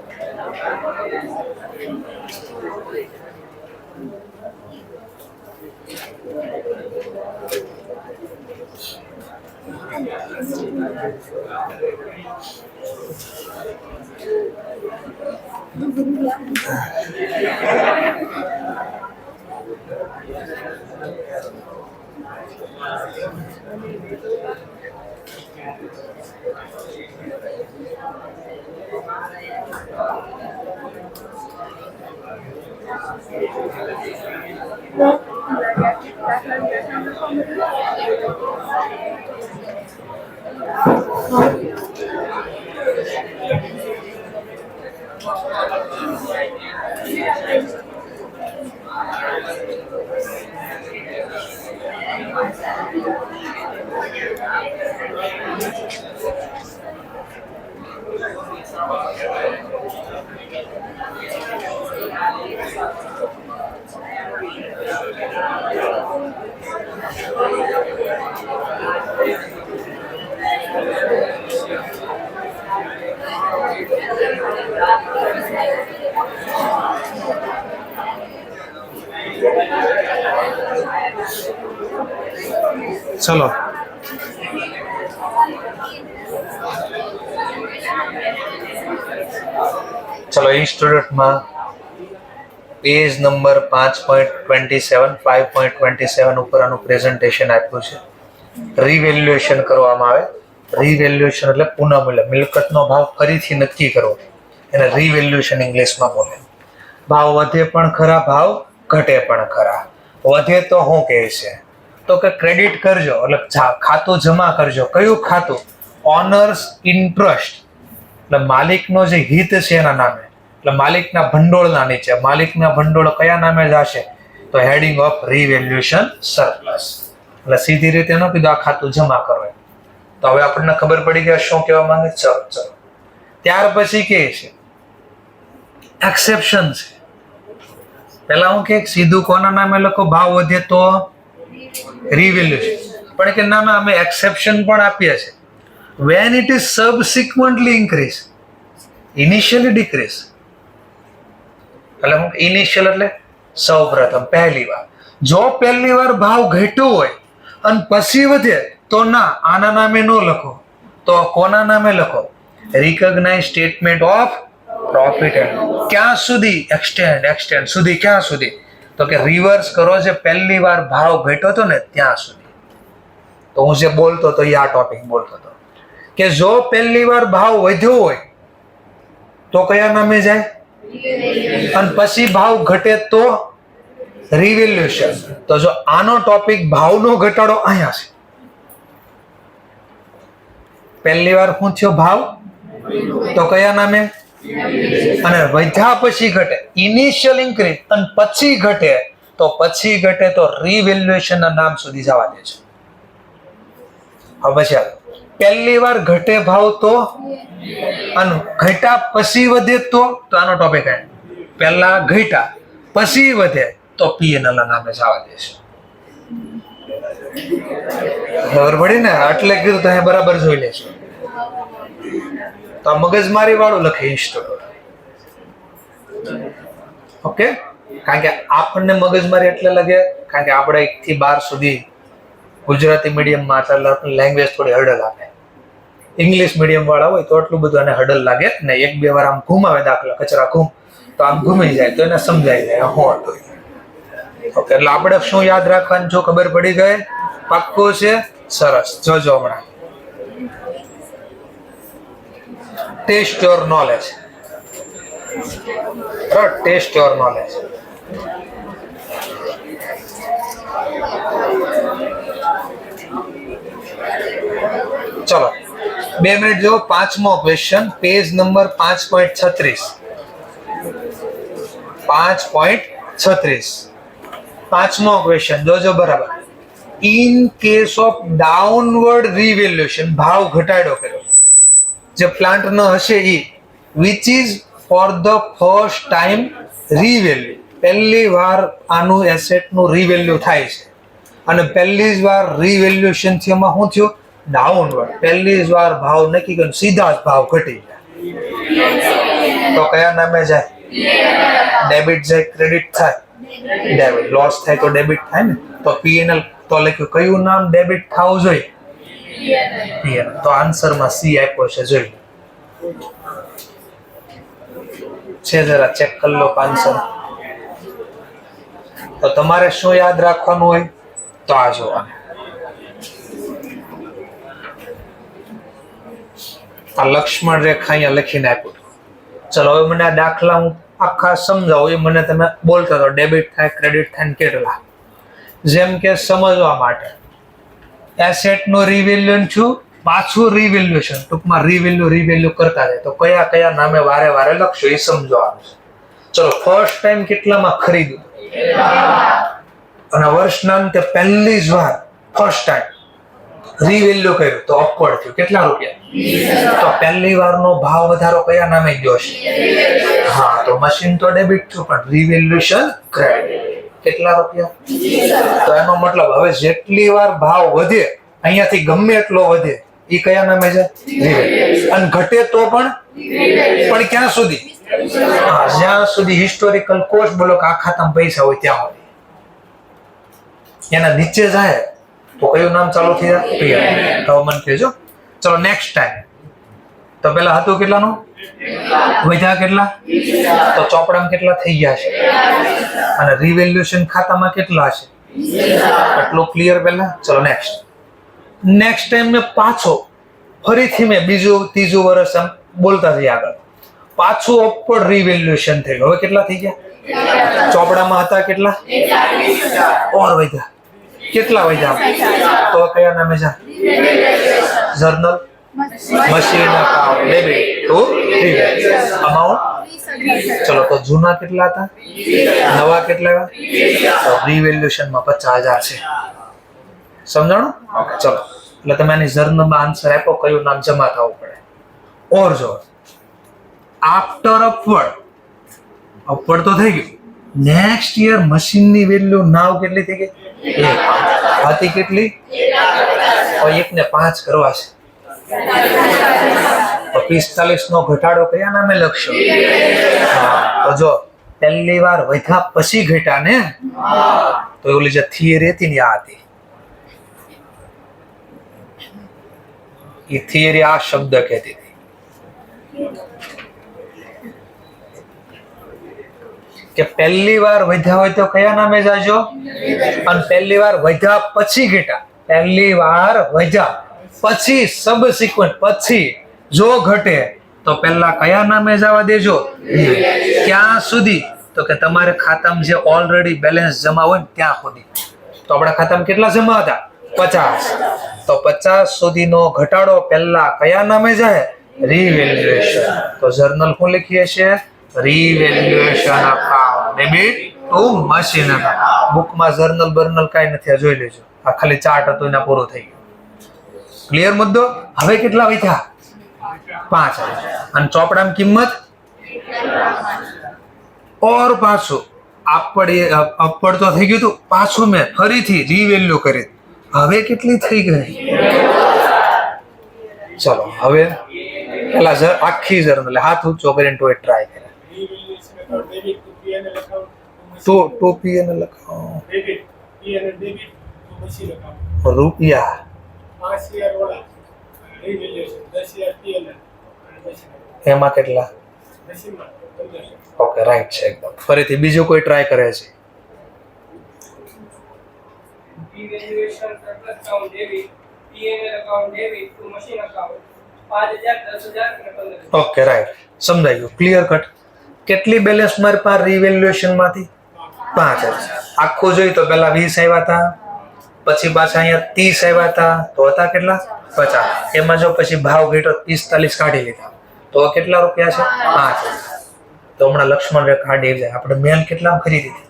चलो चलो ई स्टूडेंट में पेज नंबर 5.27 5.27 ઉપર આનું પ્રેઝન્ટેશન આપ્યું છે રીવેલ્યુએશન કરવામાં આવે રીવેલ્યુએશન એટલે પુનઃમૂલ્ય મિલકતનો ભાવ ફરીથી નક્કી કરવો એને રીવેલ્યુએશન ઇંગ્લિશમાં બોલે ભાવ વધે પણ ખરા ભાવ ઘટે પણ ખરા વધે તો શું કહે છે તો કે ક્રેડિટ કરજો એટલે ખાતું જમા કરજો કયું ખાતું ઓનર્સ ઇન્ટરેસ્ટ એટલે માલિકનો જે હિત છે એના નામે એટલે માલિકના ભંડોળના નીચે માલિકના ભંડોળ કયા નામે જશે તો હેડિંગ ઓફ રીવેલ્યુએશન સરપ્લસ એટલે સીધી રીતે ન કીધું આ ખાતું જમા કરો તો હવે આપણને ખબર પડી કે શું કહેવા માંગે. ચલો ત્યાર પછી કે છે એક્સેપ્શન છે. પેલા હું કે સીધું કોના નામે લખો ભાવ વધે તો રિવેલ્યુશન, પણ કે ના અમે એક્સેપ્શન પણ આપીએ છીએ. when it is subsequently increase, initially decrease. એટલે હું ઇનિશિયલ એટલે સૌ પ્રથમ પહેલી વાર. જો પહેલી વાર ભાવ ઘટ્યો હોય અને પછી વધે તો ના, આના નામે ન લખો, તો કોના નામે લખો? Recognise statement of profit. ક્યાં સુધી? એક્સટેન્ડ સુધી. ક્યાં સુધી? તો કે રિવર્સ કરો છે, પહેલી વાર ભાવ ઘટ્યો હતો ને ત્યાં સુધી. તો હું જે બોલતો હતો એ આ ટોપિક બોલતો હતો કે જો પહેલી વાર ભાવ વધ્યો હોય તો કયા નામે જાય? અને પછી ભાવ ઘટે તો રિવેલ્યુશન. તો જો આનો ટોપિક ભાવનો ઘટાડો અહીંયા છે. પહેલી વાર શું થયો? ભાવ. તો કયા નામે? અને વધ્યા પછી ઘટે, ઇનિશિયલ ઇન્ક્રીઝ, અને પછી ઘટે તો રિવેલ્યુએશન ના નામ સુધી જવા દે છે. હવે ચાલો, પહેલી વાર ઘટે ભાવ તો, અને ઘટ્યા પછી વધે તો આનો ટોપિક આવે. પહેલા ઘટ્યા પછી વધે તો પીએનએલ ના નામે જવા દે છે. ખબર પડી ને? એટલે કીધું તો બરાબર જોઈ લેશો. તો મગજમારી વાળું લખે ઇન્સ્ટિટ્યૂટ. ઓકે, કારણ કે આપણને મગજમારી એટલે લાગે કારણ કે આપણે 1 થી 12 સુધી ગુજરાતી મીડિયમમાં એટલે લેંગ્વેજ થોડી હર્ડલ આપે. ઇંગ્લિશ મીડિયમ વાળા હોય તો એટલું બધું એને હર્ડલ લાગે ને. 1-2 વાર આમ ઘુમાવે, દાખલા કચરા ઘૂમ, તો આમ ઘૂમી જાય તો એને સમજાઈ જાય શું હતું. ઓકે, એટલે આપણે શું યાદ રાખવાનું? જો ખબર પડી ગઈ, પાક્કું છે. સરસ, જોજો હમણાં. Test your knowledge. Test your knowledge. ચલો 2 મિનિટ જો. 5મો ક્વેશ્ચન, પેજ નંબર 5.36. 5.36. 5મો ક્વેશ્ચન જોજો બરાબર. In case of downward revaluation, ભાવ ઘટાડો કર્યો જે પ્લાન્ટ ન હશે એ, which is for the first time revalue. પહેલી વાર આનું એસેટ નું રીવેલ્યુ થાય છે અને પહેલી જ વાર રીવેલ્યુએશન થી એમાં શું થયું? ડાઉનવર્ડ. પહેલી જ વાર ભાવ નક્કી કર્યો, સીધા જ ભાવ ઘટી ગયા તો કયા નામે જાય? ડેબિટ જાય, ક્રેડિટ થાય? ડેબિટ. લોસ થાય તો ડેબિટ થાય ને. તો પીએનએલ તો લખ્યું, કયું નામ ડેબિટ થવું જોઈએ? પીએનએલ. તો આન્સરમાં સી આપ્યો છે, જોઈ છે, જરા ચેક કરી લો આન્સર. તો તમારે શું યાદ રાખવાનું હોય? તો આ જોવાનું. આ લક્ષ્મણ રેખા અહીંયા લખીને આપ્યું. ચલો હવે મને આ દાખલા હું આખા સમજાવું, એ મને તમે બોલતા તો ડેબિટ થાય, ક્રેડિટ થાય ને કેટલા. જેમ કે સમજવા માટે, એસેટ નું રિવેલ્યુએશન છું, પાછું રિવેલ્યુએશન, ટૂંકમાં રિવેલ્યુ કરતા જાય તો કયા કયા નામે વારે વારે લખશો એ સમજવાનું છે. ચલો, ફર્સ્ટ ટાઈમ કેટલામાં ખરીદ્યું? અને વર્ષના અંતે પહેલી જ વાર ફર્સ્ટ ટાઈમ રીવેલ્યુ કર્યું તો અપવર્ડ થયું. કેટલા રૂપિયા? તો પહેલી વારનો ભાવ વધારો કયા નામે ગયો છે? હા, તો મશીન તો ડેબિટ થયું પણ રિવેલ્યુએશન ક્રેડિટ. કેટલા રૂપિયા? તો એનો મતલબ હવે જેટલી વાર ભાવ વધે, અહીંયાથી ગમે એટલો વધે, એ કયા નામે છે? રિવેલ્યુ. અને ઘટે તો પણ ક્યાં સુધી? હા, જ્યાં સુધી હિસ્ટોરિકલ કોસ્ટ બોલો કે આ ખાતામાં પૈસા હોય ત્યાં સુધી. એના નીચે જાય તો કયું નામ ચાલુ થઈ જાય? પીએનએલ. તો મને કહેજો. ચલો નેક્સ્ટ ટાઈમ. તો પેલા હતું કેટલાનું? વધ્યા કેટલા? તો ચોપડામાં કેટલા થઈ ગયા છે? અને રિવેલ્યુએશન ખાતામાં કેટલા હશે? એટલું ક્લિયર પહેલા. ચલો નેક્સ્ટ ટાઈમ મેં પાછો ફરીથી મેં બીજું ત્રીજું વર્ષ આમ બોલતા જઈએ આગળ, પાછું અપવર્ડ રિવેલ્યુએશન થયું. હવે કેટલા થઈ ગયા? ચોપડામાં હતા કેટલા? ઓર વધ્યા. કેટલા વધ્યા? તો કયા નામે છે? Journal, machine account, debit two credit amount. ચલો, તો જૂના કેટલા હતા? નવા કેટલા? તો રિવેલ્યુએશન માં 50,000 છે. સમજાણું? ચલો એટલે તમે આની જર્નલમાં આન્સર આપો કયું નામ જમા થવું પડે. ઓર જો આફ્ટર અપવર્ડ તો થઈ ગયું. નેક્સ્ટ યર મશીનની વેલ્યુ નાવ કેટલી થઈ ગઈ? 1 હતી કેટલી? તો 1 ને 5 કરવા છે તો 45 નો ઘટાડો કયા નામે લખશો? તો જો પહેલી વાર વધ્યા પછી ઘટ્યા ને, તો ઓલી જે થિયરી હતી ને આ હતી. એ થિયરી આ શબ્દ કહેતી હતી કે પહેલી વાર વધ્યા હોય તો કયા નામે જાજો? અને પહેલી વાર વધ્યા પછી ઘટ્યા. પહેલી વાર વધ્યા પછી સબસિક્વન્ટ પછી જો ઘટે તો પહેલા કયા નામે જવા દેજો? ક્યાં સુધી? તો કે તમારે ખાતામાં જે ઓલરેડી બેલેન્સ જમા હોય ને ત્યાં સુધી. તો આપણા ખાતામાં કેટલા જમા હતા? 50. તો 50 સુધીનો ઘટાડો પહેલા કયા નામે જાય? રિવેલ્યુએશન. તો જર્નલ શું લખીએ છીએ? રિવેલ્યુએશન account debit to machine account. બુકમાં જર્નલ બર્નલ કાંઈ નથી, આ જોઈ લેજો. આ ખાલી ચાર્ટ હતું એના પૂરું થઈ ગયું. ક્લિયર મુદ્દો? હવે કેટલા વધ્યા? 5. અને ચોપડામાં કિંમત ઓર પાછું અપવર્ડ તો થઈ ગયું હતું, પાછું મેં ફરીથી રીવેલ્યુ કરી. હવે કેટલી થઈ ગઈ? ચલો હવે પેલા આખી જર્નલ હાથ ઊંચો કરીને ટોય ટ્રાય કરે. ટુ પીએનએલ રૂપિયા એમાં કેટલા? ઓકે રાઈટ છે એકદમ. ફરીથી બીજું કોઈ ટ્રાય કરે છે? ઓકે રાઈટ, સમજાઈ ગયું. Clear cut. કેટલી બેલેન્સ મારી પાસે રિવેલ્યુએશન માંથી? 5. આખું જોઈ તો પેલા 20 આવ્યા હતા, પછી પાછા અહીંયા 30 આવ્યા હતા, તો હતા કેટલા? 50. એમાં જો પછી ભાવ ઘટ્યો 45 કાઢી લીધા, તો કેટલા રૂપિયા છે? 5. તો હમણાં લક્ષ્મણ રેખા કાઢી જાય. આપણે મેલ કેટલામાં ખરીદી હતી?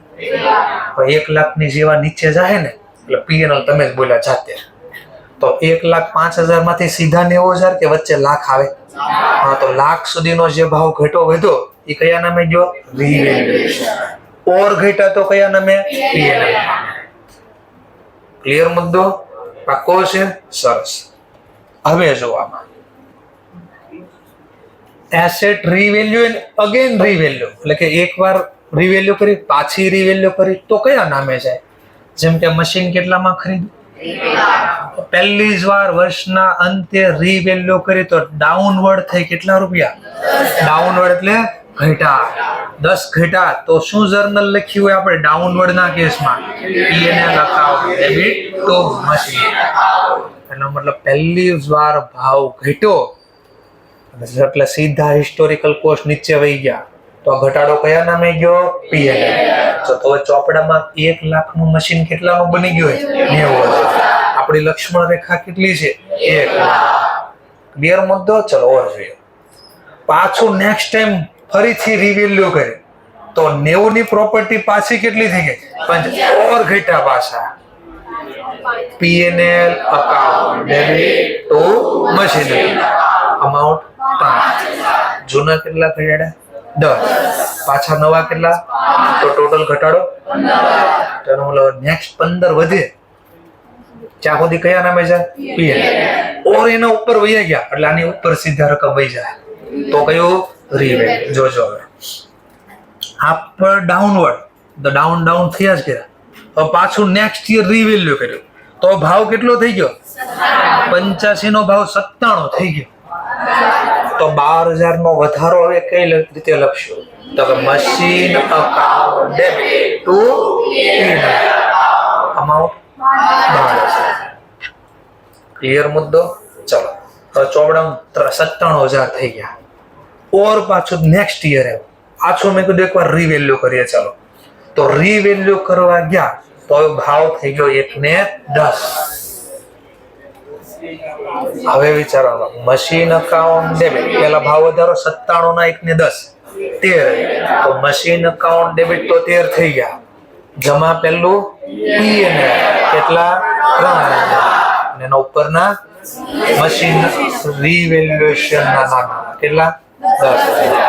1 લાખની જેવા નીચે જાય ને એટલે પીએનએલ તમે જ બોલ્યા જાતે. તો 1,05,000 માંથી સીધા 90,000 કે વચ્ચે લાખ આવે? હા, તો લાખ સુધીનો જે ભાવ ઘટો વધ્યો એ કયા નામે ગયો? રિવેલ્યુએશન. ઓર ઘટ્યા તો કયા નામે? પીએનએલ. ક્લિયર મુદ્દો? પાકો છે? સરસ. હવે જો આમાં એસેટ રીવેલ્યુ એન્ડ અગેન રીવેલ્યુ, એટલે કે એકવાર રીવેલ્યુ કરી પાછી રીવેલ્યુ કરી તો કયા નામે જાય? જેમ કે મશીન કેટલામાં ખરીદ્યું? પહેલી જ વાર વર્ષના અંતે રીવેલ્યુ કરી તો ડાઉનવર્ડ થઈ કેટલા રૂપિયા? ડાઉનવર્ડ એટલે ઘટ્યા. 10 ઘટ્યા તો શું જર્નલ લખ્યું હોય આપણે ડાઉનવર્ડ ના કેસમાં? P&L account debit to machine. એનો મતલબ પહેલી જ વાર ભાવ ઘટ્યો એટલે સીધા હિસ્ટોરિકલ કોસ્ટ નીચે વહી ગયા, તો ઘટાડો કયા નામે ગયો? પીએનએલ. તો ચોપડામાં 1 લાખનું મશીન કેટલાનું બની ગયું? 90,000. આપણી લક્ષ્મણ રેખા કેટલી છે? 1 લાખ. ક્લિયર મુદ્દો? ચલો ઓર જોઈએ. પાછું નેક્સ્ટ ટાઈમ ફરીથી રીવેલ્યુ કરે તો 90 ની પ્રોપર્ટી પાછી કેટલી થઈ ગઈ? 5. ઓર ઘટ્યા પાછા. P&L account debit to machine amount 5. જૂના કેટલા ઘટ્યા? 10. પાછા નવા કેટલા? તો ટોટલ ઘટાડો 15. તો એનો મતલબ નેક્સ્ટ 15 વધે ત્યાં સુધી કયા નામે જાય? પીએનએલ. ઓર એના ઉપર વહી ગયા એટલે આની ઉપર સીધા રકમ વહી જાય તો કયું? રીવેલ્યુ. જોજો હવે આપર ડાઉનવર્ડ તો ડાઉન થયા જ કર્યા. હવે પાછું નેક્સ્ટ યર રીવેલ્યુ કર્યું તો ભાવ કેટલો થઈ ગયો? 85 નો ભાવ 97 થઈ ગયો. તો 12,000 નો વધારો હવે કઈ રીતે લખશું? તો કે machine account debit two amount 12,000. Clear મુદ્દો? ચલો હવે ચોપડામાં 97,000 થઈ ગયા. ઓર પાછું નેક્સ્ટ યર આવ્યું, પાછું મેં કીધું એકવાર રીવેલ્યુ કરીએ. ચાલો તો રીવેલ્યુ કરવા ગયા તો ભાવ થઈ ગયો 1 ને 10. હવે વિચારવાનો મશીન અકાઉન્ટ ડેબિટ પેલા ભાવ વધારો 97 ના 1 ને 10 13. તો મશીન અકાઉન્ટ ડેબિટ તો 13 થઈ ગયા. જમા પેલું પીએનએલ કેટલા? 3,000. ને એના ઉપરના મશીન રિવેલ્યુએશન ના નામ કેટલા 10,000.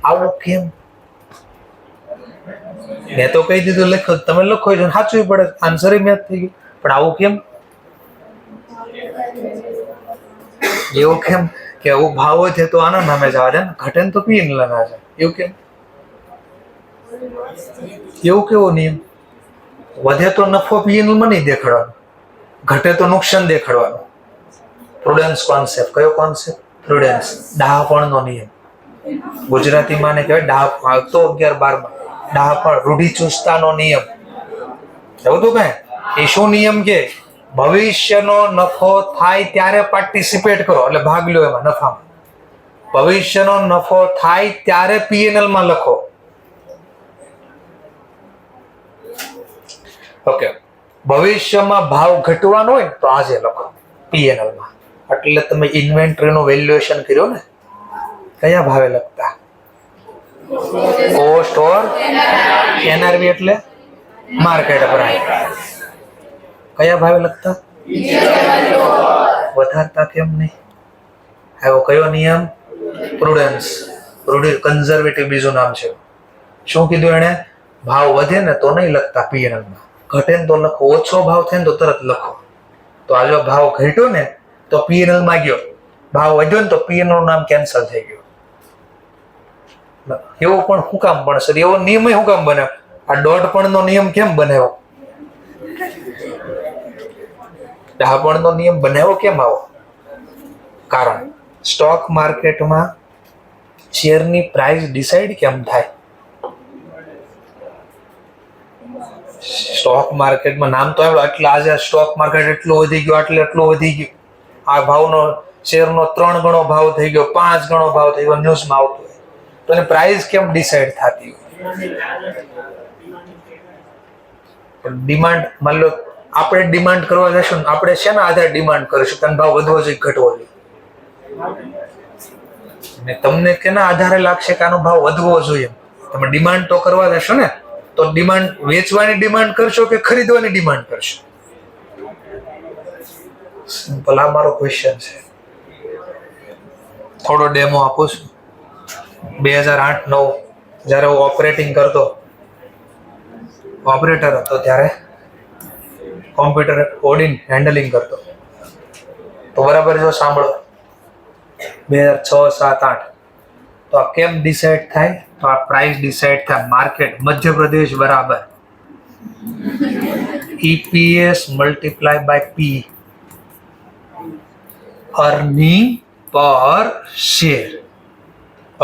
આવું કેમ? મેં તો કહી દીધું લખો, તમે લખો છો સાચું પડે, આન્સર મેચ થઈ ગયું. પણ આવું કેમ? એવું કેમ કે આવું ભાવ છે તો આના નામે જવા દે, ઘટે ને તો પીએનએલ ના છે, એવું કેમ? એવું કેવો નિયમ? વધે તો નફો પીએનએલ માં નહીં દેખાડવાનો, ઘટે તો નુકસાન દેખાડવાનું. પ્રુડન્સ કોન્સેપ્ટ. કયો કોન્સેપ્ટ? પ્રુડન્સ. ડહાપણનો નિયમ. ગુજરાતીમાં ને કહેવાય ડહાપણ. તો 11-12 માં ડહાપણ, રૂઢિચુસ્તતાનો નિયમ. એવું તો કઈ એ શું નિયમ કે ભવિષ્યનો નફો થાય ત્યારે પાર્ટિસિપેટ કરો, એટલે ભાગ લો એમાં નફામાં. ભવિષ્યનો નફો થાય ત્યારે પીએનએલ માં લખો. ઓકે, ભવિષ્યમાં ભાવ ઘટવાનો હોય તો આજે લખો પીએનએલ માં. એટલે તમે ઇન્વેન્ટરી નું વેલ્યુએશન કર્યું ને, કયા ભાવે લખતા? કોસ્ટ ઓર એનઆરવી એટલે માર્કેટ પ્રાઇસ. કયા ભાવે લખતા? વધારતા કેમ નહીં? આવ્યો કયો નિયમ? પ્રુડન્સ. કન્ઝર્વેટિવ બીજું નામ છે. શું કીધું એને? ભાવ વધે ને તો નહીં લખતા પીએનએલ માં, ઘટે ને તો લખો. ઓછો ભાવ થાય ને તો તરત લખો. તો આ જો ભાવ ઘટ્યો ને તો પીએનએલ માં ગયો, ભાવ વધ્યો ને તો પીએનએલ નું નામ કેન્સલ થઈ ગયું. એવો પણ શું કામ પણ સર? એવો નિયમ શું કામ બનાવ્યો? આ દોઢપણ નો નિયમ કેમ બનાવ્યો? ડહાપણ નો નિયમ બનાવ્યો કેમ આવો? કારણ સ્ટોક માર્કેટમાં શેરની પ્રાઇસ ડિસાઇડ કેમ થાય? સ્ટોક માર્કેટમાં નામ તો આવ્યું એટલે આજે સ્ટોક માર્કેટ એટલું વધી ગયું, એટલે એટલું વધી ગયું. આ ભાવનો શેરનો 3 ગણો ભાવ થઈ ગયો, 5 ગણો ભાવ થઈ ગયો, ન્યૂઝમાં આવતું હોય. તો એની પ્રાઇસ કેમ ડિસાઇડ થતી હોય? ડિમાન્ડ, માન લો આપણે ડિમાન્ડ કરવા જશું, આપણે શેના આધારે ડિમાન્ડ કરીશું? તને ભાવ વધવો જોઈએ ઘટવો જોઈએ? ને તમને કેના આધારે લાગશે કે આનો ભાવ વધવો જોઈએ? તમે ડિમાન્ડ તો કરવા જશો ને, તો ડિમાન્ડ વેચવાની ડિમાન્ડ કરશો કે ખરીદવાની ડિમાન્ડ કરશો? સિમ્પલ. આ મારો ક્વેશ્ચન છે. થોડો ડેમો આપું છું. 2008-9 જ્યારે હું ઓપરેટિંગ કરતો, ઓપરેટર હતો, ત્યારે કોમ્પ્યુટર કોડિંગ હેન્ડલિંગ કરતો. તો બરાબર જો સાંભળો, 2006, 7, 8 તો આ કેમ ડિસાઇડ થાય? તો આ પ્રાઇસ ડિસાઇડ થાય માર્કેટ મધ્યપ્રદેશ બરાબર EPS multiply by P, earning per share.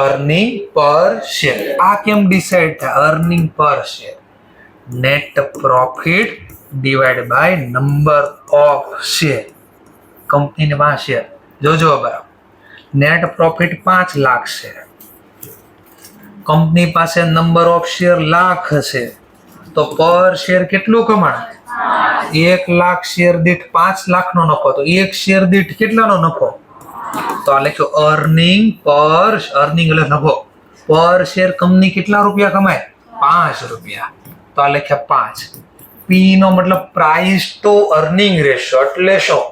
Earning per share. આ કેમ ડિસાઇડ થાય? Earning per share. Net profit divide by number of share. કંપનીને 5 શેર, જોજો બરાબર. નેટ પ્રોફિટ 5 લાખ છે, કંપની પાસે નંબર ઓફ શેર લાખ હશે, તો પર શેર કેટલું કમાણ? 1 લાખ શેર દીઠ 5 લાખનો નફો. તો 1 શેર દીઠ કેટલાનો નફો? તો આ લખ્યું અર્નિંગ પર. અર્નિંગ એટલે નફો. પર શેર કંપની કેટલા રૂપિયા કમાય? 5 રૂપિયા. તો આ લખ્યા 5. પી નો મતલબ પ્રાઇસ ટુ અર્નિંગ રેશિયો. એટલે શું?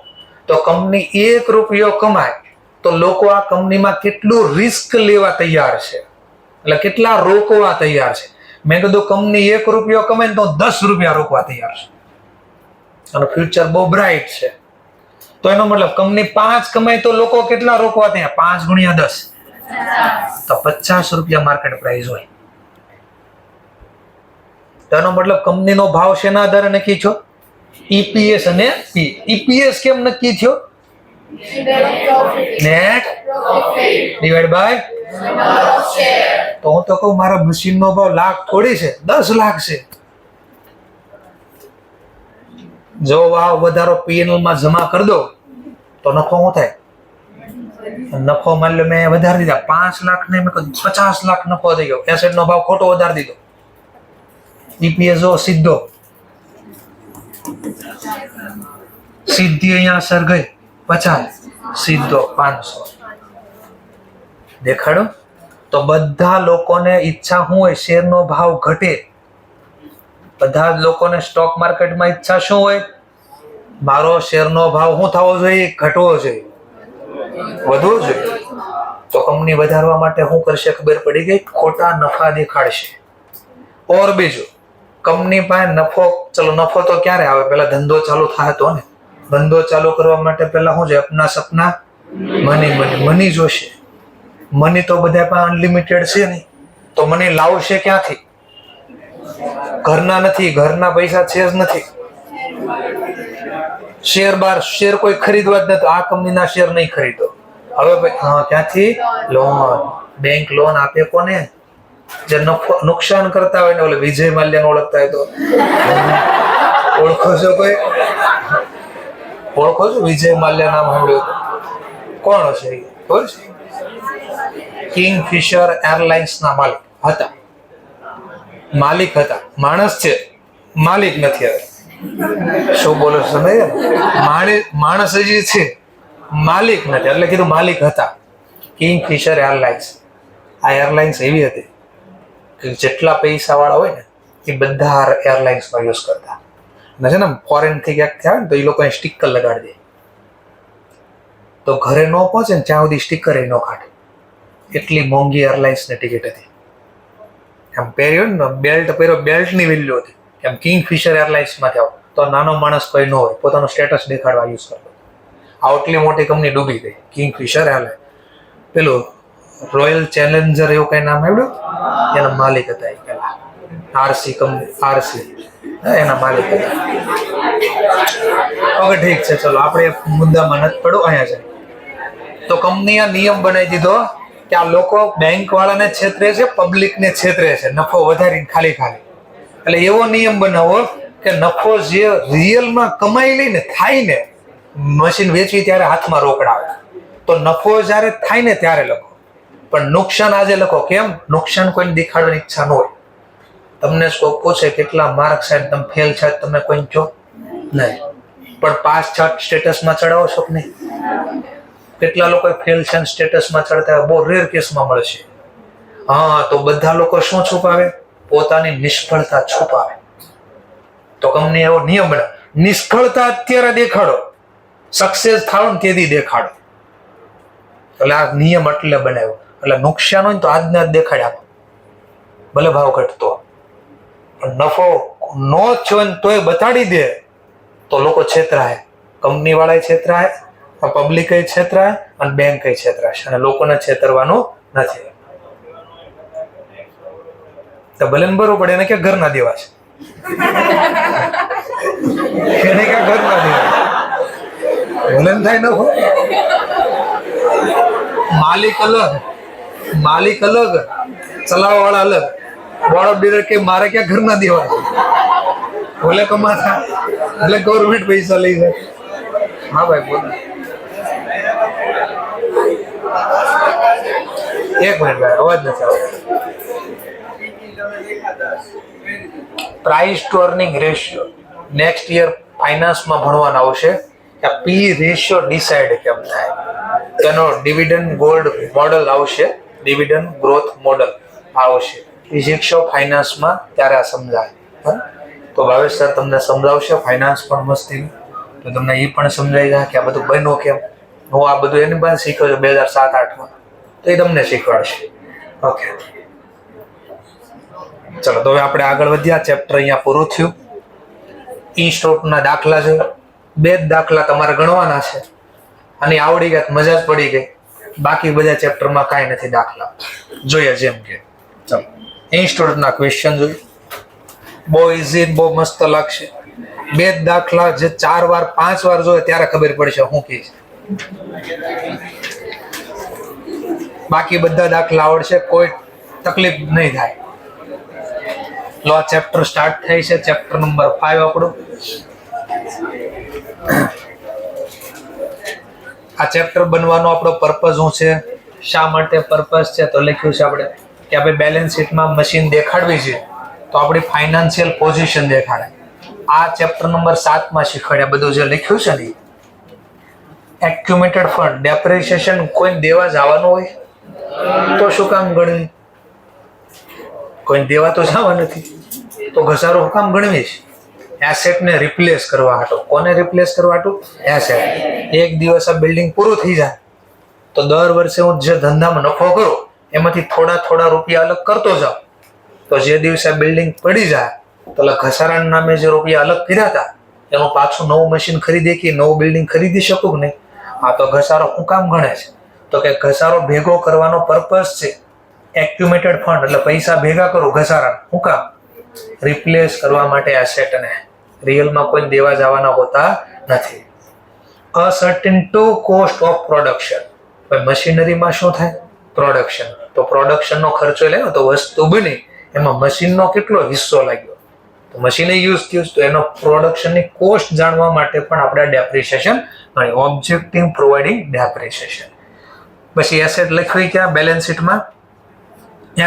તો કંપની 1 રૂપિયો કમાય તો લોકો આ કંપનીમાં કેટલું રિસ્ક લેવા તૈયાર છે, એટલે કેટલા રોકવા તૈયાર છે. મેં કીધું કંપની 1 રૂપિયો કમાય તો 10 રૂપિયા રોકવા તૈયાર છે, અને ફ્યુચર બહુ બ્રાઇટ છે. તો એનો મતલબ કંપની 5 કમાય તો લોકો કેટલા રોકવા તૈયાર? 5 ગુણ્યા 10 તો 50 રૂપિયા માર્કેટ પ્રાઇસ હોય. તો એનો મતલબ કંપનીનો ભાવ શેના આધારે નક્કી થયો? EPS અને P. EPS કેમ નક્કી થયો? Net divide by. તો હું તો કહું મારા મશીનનો ભાવ લાખ થોડી છે, 10 લાખ છે. જો આ વધારો પીએનએલ માં જમા કરી દો તો નફો શું થાય? નફો માન લો મેં વધારી દીધા 5 લાખ ને, મેં 50 લાખ નફો થઈ ગયો. એસેટ નો ભાવ ખોટો વધારી દીધો. EPS સીધો, સીધી અહીંયા અસર ગઈ 50, સીધો 500. દેખાડો? તો બધા લોકોને ઈચ્છા શું હોય? શેરનો ભાવ ઘટે. બધા જ લોકોને સ્ટોક માર્કેટમાં ઈચ્છા શું હોય? મારો શેરનો ભાવ શું થવો જોઈએ? ઘટવો જોઈએ, વધવો જોઈએ. તો કંપની વધારવા માટે શું કરશે? ખબર પડી ગઈ, ખોટા નફા દેખાડશે. ઓર બીજું, કંપની પાસે નફો, ચલો નફો તો ક્યારે આવે? પેલા ધંધો ચાલુ થાય તો ને. ધંધો ચાલુ કરવા માટે પેલા શું છે? અપના સપના મની જોશે. મની તો બધા પાસે અનલિમિટેડ છે નહીં, તો મની લાવશે ક્યાંથી? ઘરના નથી, ઘરના પૈસા છે જ નથી. શેર કોઈ ખરીદવા જ નથી. આ કંપનીના શેર નહીં ખરીદો. હવે ક્યાંથી? લોન. બેંક લોન આપે કોને? જે નુકસાન કરતા હોય ને. ઓલે વિજય માલ્યાને ઓળખતા હોય તો ઓળખો છો? કોઈ ઓળખો છો? વિજય માલ્યા નામ સાંભળ્યું? કોણ હશે? ખબર છે? કિંગફિશર એરલાઇન્સ ના માલિક હતા. માણસ છે, માલિક નથી. હવે શું બોલો છો? માણસ હજી છે, માલિક નથી. એટલે કીધું માલિક હતા. Kingfisher airlines. આ એરલાઇન્સ એવી હતી કે જેટલા પૈસા વાળા હોય ને એ બધા એરલાઇન્સમાં યુઝ કરતા. અને છે ને ફોરેન થી ક્યાંક થયા ને તો એ લોકો સ્ટીકર લગાડી દે, તો ઘરે ન પહોંચે ને ત્યાં સુધી સ્ટીકર ન કાઢે. એટલી મોંઘી એરલાઇન્સની ટિકિટ હતી. એમ પહેર્યો ને બેલ્ટ પહેર્યો, બેલ્ટની વેલ્યુ હતી. એમ કિંગફિશર એરલાઇન્સમાં થયો તો નાનો માણસ કોઈ ન હોય, પોતાનું સ્ટેટસ દેખાડવા યુઝ કરતો. આટલી મોટી કંપની ડૂબી ગઈ, કિંગફિશર એરલાઇન્સ. પેલું રોયલ ચેલેન્જર એવું કઈ નામ આવ્યું, એના માલિક હતા એ પેલા. આરસી કંપની, આરસી એના માલિક હતા. હવે ઠીક છે, ચલો આપણે મુદ્દામાં નથી પડો. અહીંયા છે તો કંપની આ નિયમ બનાવી દીધો કે આ લોકો બેંક વાળાને છેતરે છે, પબ્લિકને છેતરે છે, નફો વધારીને ખાલી. એટલે એવો નિયમ બનાવો કે નફો જે રિયલમાં કમાઈ લઈને થાય ને, મશીન વેચી ત્યારે હાથમાં રોકડા આવે. તો નફો જ્યારે થાય ને ત્યારે લખો, પણ નુકસાન આજે લખો. કેમ? નુકસાન કોઈને દેખાડવાની ઈચ્છા ન હોય. તમને કોઈ પૂછે કેટલા માર્ક સાહેબ તમે ફેલ છે, તમે કોઈ કહો નહીં, પણ પાસ સ્ટેટસમાં ચડાવો છો કે નહીં? કેટલા લોકો ફેલ છે સ્ટેટસમાં ચડતા? બહુ રેર કેસમાં મળશે. હા, તો બધા લોકો શું છુપાવે? પોતાની નિષ્ફળતા છુપાવે. તો કંપની એવો નિયમ બનાવે, નિષ્ફળતા અત્યારે દેખાડો, સક્સેસ થાવ ને તેથી દેખાડો. એટલે આ નિયમ એટલે બનાવ્યો. એટલે નુકસાન હોય ને તો આજના જ દેખાડે આપો, ભલે ભાવ ઘટતો. પણ નફો નો થયો ને તોય બતાડી દે તો લોકો છેતરાય. કંપની વાળા છેતરાય, પબ્લિક છેતરાય અને બેંક છેતરાશે. અને લોકોને છેતરવાનું નથી. તો ભલે બરોબર પડે એને કે ઘરના દેવા છે, એને કે ઘરના દેવા ભલે થાય ન હોય. માલિક અલગ, ચલાવવા વાળા અલગ. બોર્ડ ઓફ ડિરેક્ટર કે મારે ક્યાં ઘરના દેવા છે, ભલે કમાતા, એટલે ગવર્મેન્ટ પૈસા લઈ જાય. હા ભાઈ બોલો. એક મિનિટ ભાઈ, અવાજ નથી આવતો. Price to earning ratio next year ફાઇનાન્સમાં ભણવાના આવશે કે પી રેશિયો ડિસાઇડ કેમ થાય. તેનો ડિવિડન્ડ ગોલ્ડ મોડલ આવશે, ડિવિડન્ડ ગ્રોથ મોડલ આવશે. એ શીખશો ફાઇનાન્સમાં ત્યારે આ સમજાય. તો ભાવેશ સર તમને સમજાવશે ફાઇનાન્સ પણ મસ્તી, તો તમને એ પણ સમજાઈ જાય કે આ બધું બન્યું કેમ. હું આ બધું એની પાસે શીખ્યો છું 2007-8માં, તો એ તમને શીખવાડશે. ઓકે ચલો, તો હવે આપણે આગળ વધ્યા. ચેપ્ટર અહીંયા પૂરું થયું. ઈ સ્ટોકના દાખલા છે, 2 જ દાખલા તમારે ગણવાના છે. અને આવડી ગયા, મજા જ પડી ગઈ. બાકી બધા ચેપ્ટરમાં કાંઈ નથી દાખલા. જોઈએ જેમ કે ચલો ઇન્સ્ટોટના ક્વેશ્ચન જોઈએ. બહુ ઇઝી, બહુ મસ્ત લાગશે. 2 જ દાખલા જે 4 વાર 5 વાર જોઈએ ત્યારે ખબર પડશે શું કે છે. બાકી બધા દાખલા આવડશે, કોઈ તકલીફ નહીં થાય. લો આ ચેપ્ટર સ્ટાર્ટ થાય છે. ચેપ્ટર નંબર 5 આપણું. આ ચેપ્ટર બનવાનો આપણો પર્પઝ શું છે, શા માટે પર્પઝ છે, તો લખ્યું છે આપણે કે આપણે બેલેન્સ શીટમાં મશીન દેખાડવી છે તો આપણી ફાઇનાન્શિયલ પોઝિશન દેખાડે. આ ચેપ્ટર નંબર 7માં શીખવાડ્યા બધું જે લખ્યું છે ને. એક્યુમ્યુલેટેડ ફંડ ડેપ્રિસિએશન કોઈ દેવા જવાનું હોય તો શું કામ ગણવી? કોઈ દેવા તો જવા નથી, તો ઘસારો શું કામ ગણવીશ? એસેટને રિપ્લેસ કરવા હાટો. કોને રિપ્લેસ કરવા હાટું? એસેટ. એક દિવસ આ બિલ્ડિંગ પૂરું થઈ જાય તો દર વર્ષે હું જે ધંધામાં નફો કરું એમાંથી થોડા રૂપિયા અલગ કરતો જાઉં. તો જે દિવસે આ બિલ્ડિંગ પડી જાય તો ઘસારાના નામે જે રૂપિયા અલગ કર્યા હતા એનું પાછું નવું મશીન ખરીદી કે નવું બિલ્ડિંગ ખરીદી શકું કે નહીં? આ તો ઘસારો શું કામ ગણે છે? તો કે ઘસારો ભેગો કરવાનો પર્પઝ છે એક્યુમેટેડ ફંડ, એટલે પૈસા ભેગા કરું ઘસારા. શું કામ? રિપ્લેસ કરવા માટે એસેટને. રિયલમાં કોઈ દેવા જવાના હોતા નથી. અસર્ટેન ટુ કોસ્ટ ઓફ પ્રોડક્શન. મશીનરીમાં શું થાય? પ્રોડક્શન. તો પ્રોડક્શનનો ખર્ચો લે તો વસ્તુ બની એમાં મશીનનો કેટલો હિસ્સો લાગ્યો, તો મશીને યુઝ થયું તો એનો પ્રોડક્શનની કોસ્ટ જાણવા માટે પણ આપણે ડેપ્રિસિએશન ગણી. Objective providing depreciation. પછી એસેટ લખવી ક્યાં? બેલેન્સ શીટમાં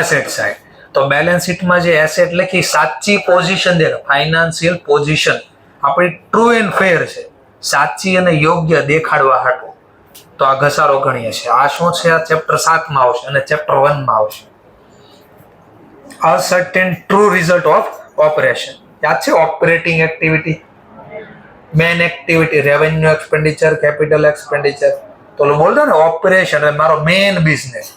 એસેટ સાઈડ. તો બેલેન્સ શીટમાં જે એસેટ લખી સાચી પોઝિશન દે, ફાઇનાન્શિયલ પોઝિશન આપણી ટ્રુ એન્ડ ફેર છે, સાચી અને યોગ્ય દેખાડવા હાટું તો આ ઘસારો ગણીએ છીએ. આ શું છે? આ ચેપ્ટર 7 માં આવશે અને ચેપ્ટર 1 માં આવશે. Ascertain true result of operation. યાદ છે? Operating activity, main activity, revenue expenditure, capital expenditure. તો બોલતો ને ઓપરેશન મારો મેન બિઝનેસ.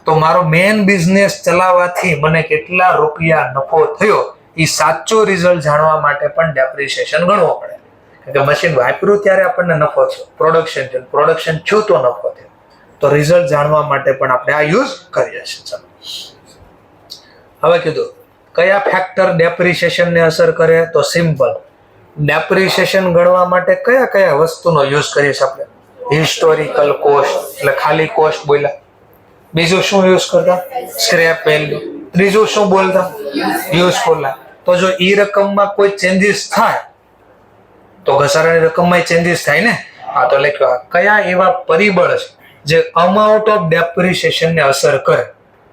તો મારો મેન બિઝનેસ ચલાવવાથી મને કેટલા રૂપિયા નફો થયો એ સાચો રિઝલ્ટ જાણવા માટે પણ ડેપ્રિસિએશન ગણવો પડે. કે મશીન વાપર્યું ત્યારે આપણને નફો થયો, પ્રોડક્શન થયું, પ્રોડક્શન થયું તો નફો થયો. તો રિઝલ્ટ જાણવા માટે પણ આપણે આ યુઝ કરીએ છીએ. ચાલો હવે કીધું કયા ફેક્ટર ડેપ્રિસિએશન ને અસર કરે? તો સિમ્પલ. ડેપ્રિસિએશન ગણવા માટે કયા વસ્તુનો યુઝ કરીએ છીએ આપણે? હિસ્ટોરિકલ કોસ્ટ, એટલે ખાલી કોસ્ટ બોલ્યા. બીજું શું યુઝ કરતા? Scrap value. ત્રીજું શું બોલતા? યુઝફુલ. તો જો ઈ રકમમાં કોઈ ચેન્જીસ થાય તો ઘસારાની રકમમાં ચેન્જીસ થાય ને. આ તો લખ્યું કયા એવા પરિબળ છે જે અમાઉન્ટ ઓફ ડેપ્રિસિએશન ને અસર કરે,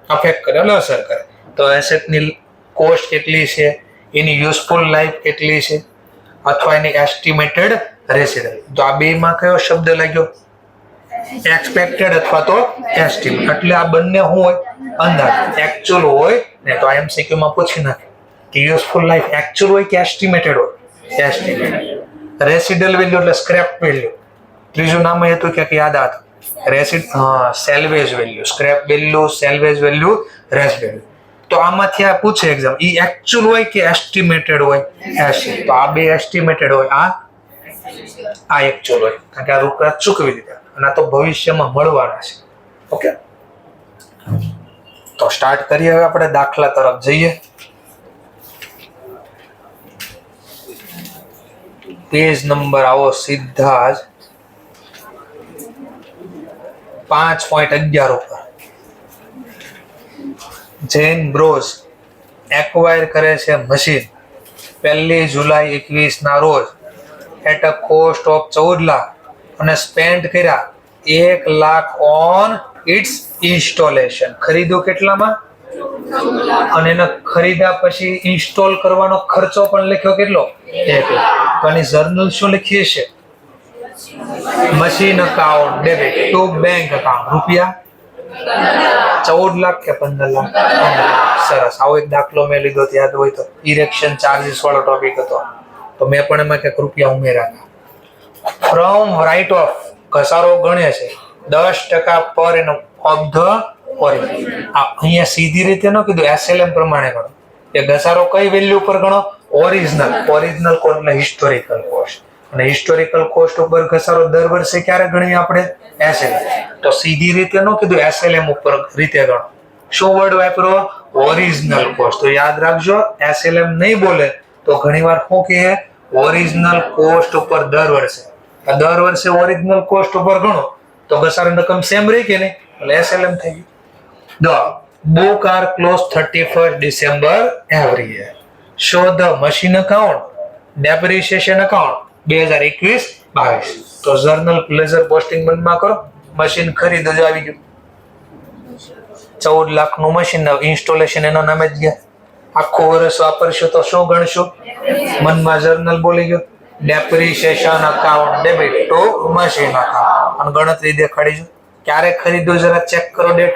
અફેક્ટ કરે એટલે અસર કરે. તો એસેટની કોસ્ટ કેટલી છે, એની યુઝફુલ લાઈફ કેટલી છે, અથવા એની એસ્ટિમેટેડ રેસિડન્સ. તો આ બેમાં કયો શબ્દ લાગ્યો? એક્સપેક્ટેડ અથવા તો એસ્ટિમેટ. એટલે આ બંને શું હોય? અંદાજ. એકચ્યુઅલ હોય ને તો એમસીક્યુ માં પૂછી નાખે કે યુઝફુલ લાઈફ એકચ્યુઅલ હોય કે એસ્ટિમેટેડ હોય? એસ્ટિમેટેડ. રેસિડલ વેલ્યુ એટલે સ્ક્રેપ વેલ્યુ. ત્રીજું નામ એ હતું કે યાદ હતા? Salvage value. Scrap value, salvage value, રેસ વેલ્યુ. તો આમાંથી આ પૂછે એક્ઝામ, ઈ એકચ્યુઅલ હોય કે એસ્ટિમેટેડ હોય? એસ્ટિમેટેડ. તો આ બે એસ્ટિમેટેડ હોય, આ એકચ્યુઅલ હોય, કારણ કે આ રૂપિયા ચૂકવી દીધા અને આ તો ભવિષ્યમાં મળવાના છે. ઓકે, તો સ્ટાર્ટ કરીએ. હવે આપણે દાખલા તરફ જઈએ. પેજ નંબર આવો સીધા જ 5.11 ઉપર. જેન બ્રોસ એક્વાયર કરે છે મશીન 1 જુલાઈ 21 ના રોજ at a cost of 14 lakh અને સ્પેન્ડ કર્યા 1 લાખ ઓન ઇટ્સ ઇન્સ્ટોલેશન. ખરીદ્યું કેટલામાં? અને એને ખરીદ્યા પછી ઇન્સ્ટોલ કરવાનો ખર્ચો પણ લખ્યો કેટલો? 1 લાખ. તો આની જર્નલ શું લખીએ છે? Machine account debit to bank account રૂપિયા 14 લાખ કે 15 લાખ? સરસ. આવો એક દાખલો મેં લીધો, યાદ હોય તો. ઇરેક્શન ચાર્જીસ વાળો ટોપિક હતો, તો મેં પણ એમાં કંઈક રૂપિયા ઉમેર્યા. ફ્રોમ રાઇટ ઓફ ઘસારો ગણે છે 10% પર એનો ઓફ ધ ઓરિજિન. અહીંયા સીધી રીતે ન કીધું, એસએલએમ પ્રમાણે ગણો. એ ઘસારો કઈ વેલ્યુ પર ગણો? ઓરિજિનલ. ઓરિજિનલ કોસ્ટ એટલે હિસ્ટોરિકલ કોસ્ટ. અને હિસ્ટોરિકલ કોસ્ટ ઉપર ઘસારો દર વર્ષે ક્યારે ગણીએ આપણે? એસએલએમ. તો સીધી રીતે ન કીધું, એસએલએમ ઉપર રીતે ગણો. શું વર્ડ વાપરો? Original cost. તો યાદ રાખજો, એસએલએમ નહીં બોલે તો ઘણીવાર શું કહે? ઓરિજિનલ કોસ્ટ ઉપર દર વર્ષે. દર વર્ષે ઓરિજિનલ કોસ્ટ ઉપર ગણો તો ઘસારાની રકમ સેમ રહી કે નહીં? એટલે એસએલએમ થઈ ગયું. The book are closed 31st December every year. Show the machine account, depreciation account 2021-22. તો જર્નલ પ્લેઝર પોસ્ટિંગ બંધમાં કરો. મશીન ખરીદ જ આવી ગયું, 14 લાખનું મશીન, ઇન્સ્ટોલેશન એના નામે જ ગયા. આખું વર્ષ વાપરશો તો શું ગણશું? મનમાં જર્નલ બોલી ગયો. Depreciation account debit to machine account. અને ગણતરી દેખાડીશું. ક્યારે ખરીદ્યો જરા ચેક કરો ડેટ.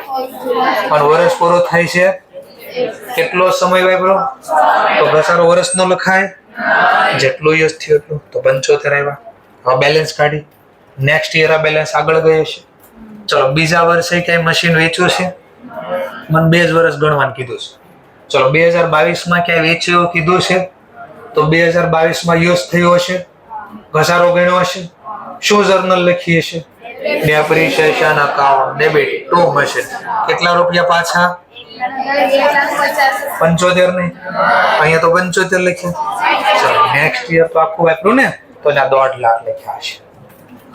અને વર્ષ પૂરો થાય છે, કેટલો સમય વાપરો? તો ઘસારો વર્ષનો લખાય જેટલું યુઝ થયું એટલું તો 75 આવ્યા. હવે બેલેન્સ કાઢી નેક્સ્ટ યર આ બેલેન્સ આગળ ગયો છે. ચલો બીજા વર્ષે કઈ મશીન વેચ્યું છે? મને 2 જ વર્ષ ગણવાનું કીધું છે. ચલો 2022 માં ક્યાંય વેચ્યું કીધું છે તો 2022 માં યુઝ થયો હશે, ઘસારો ગણ્યો હશે, શું જર્નલ લખી હશે? Depreciation account debit to machine. કેટલા રૂપિયા પાછા? 75 નહીં, અહીંયા તો 75 લખ્યા. ચલો નેક્સ્ટ યર તો આખું વાપરું ને તો એના 1.5 લાખ લખ્યા હશે.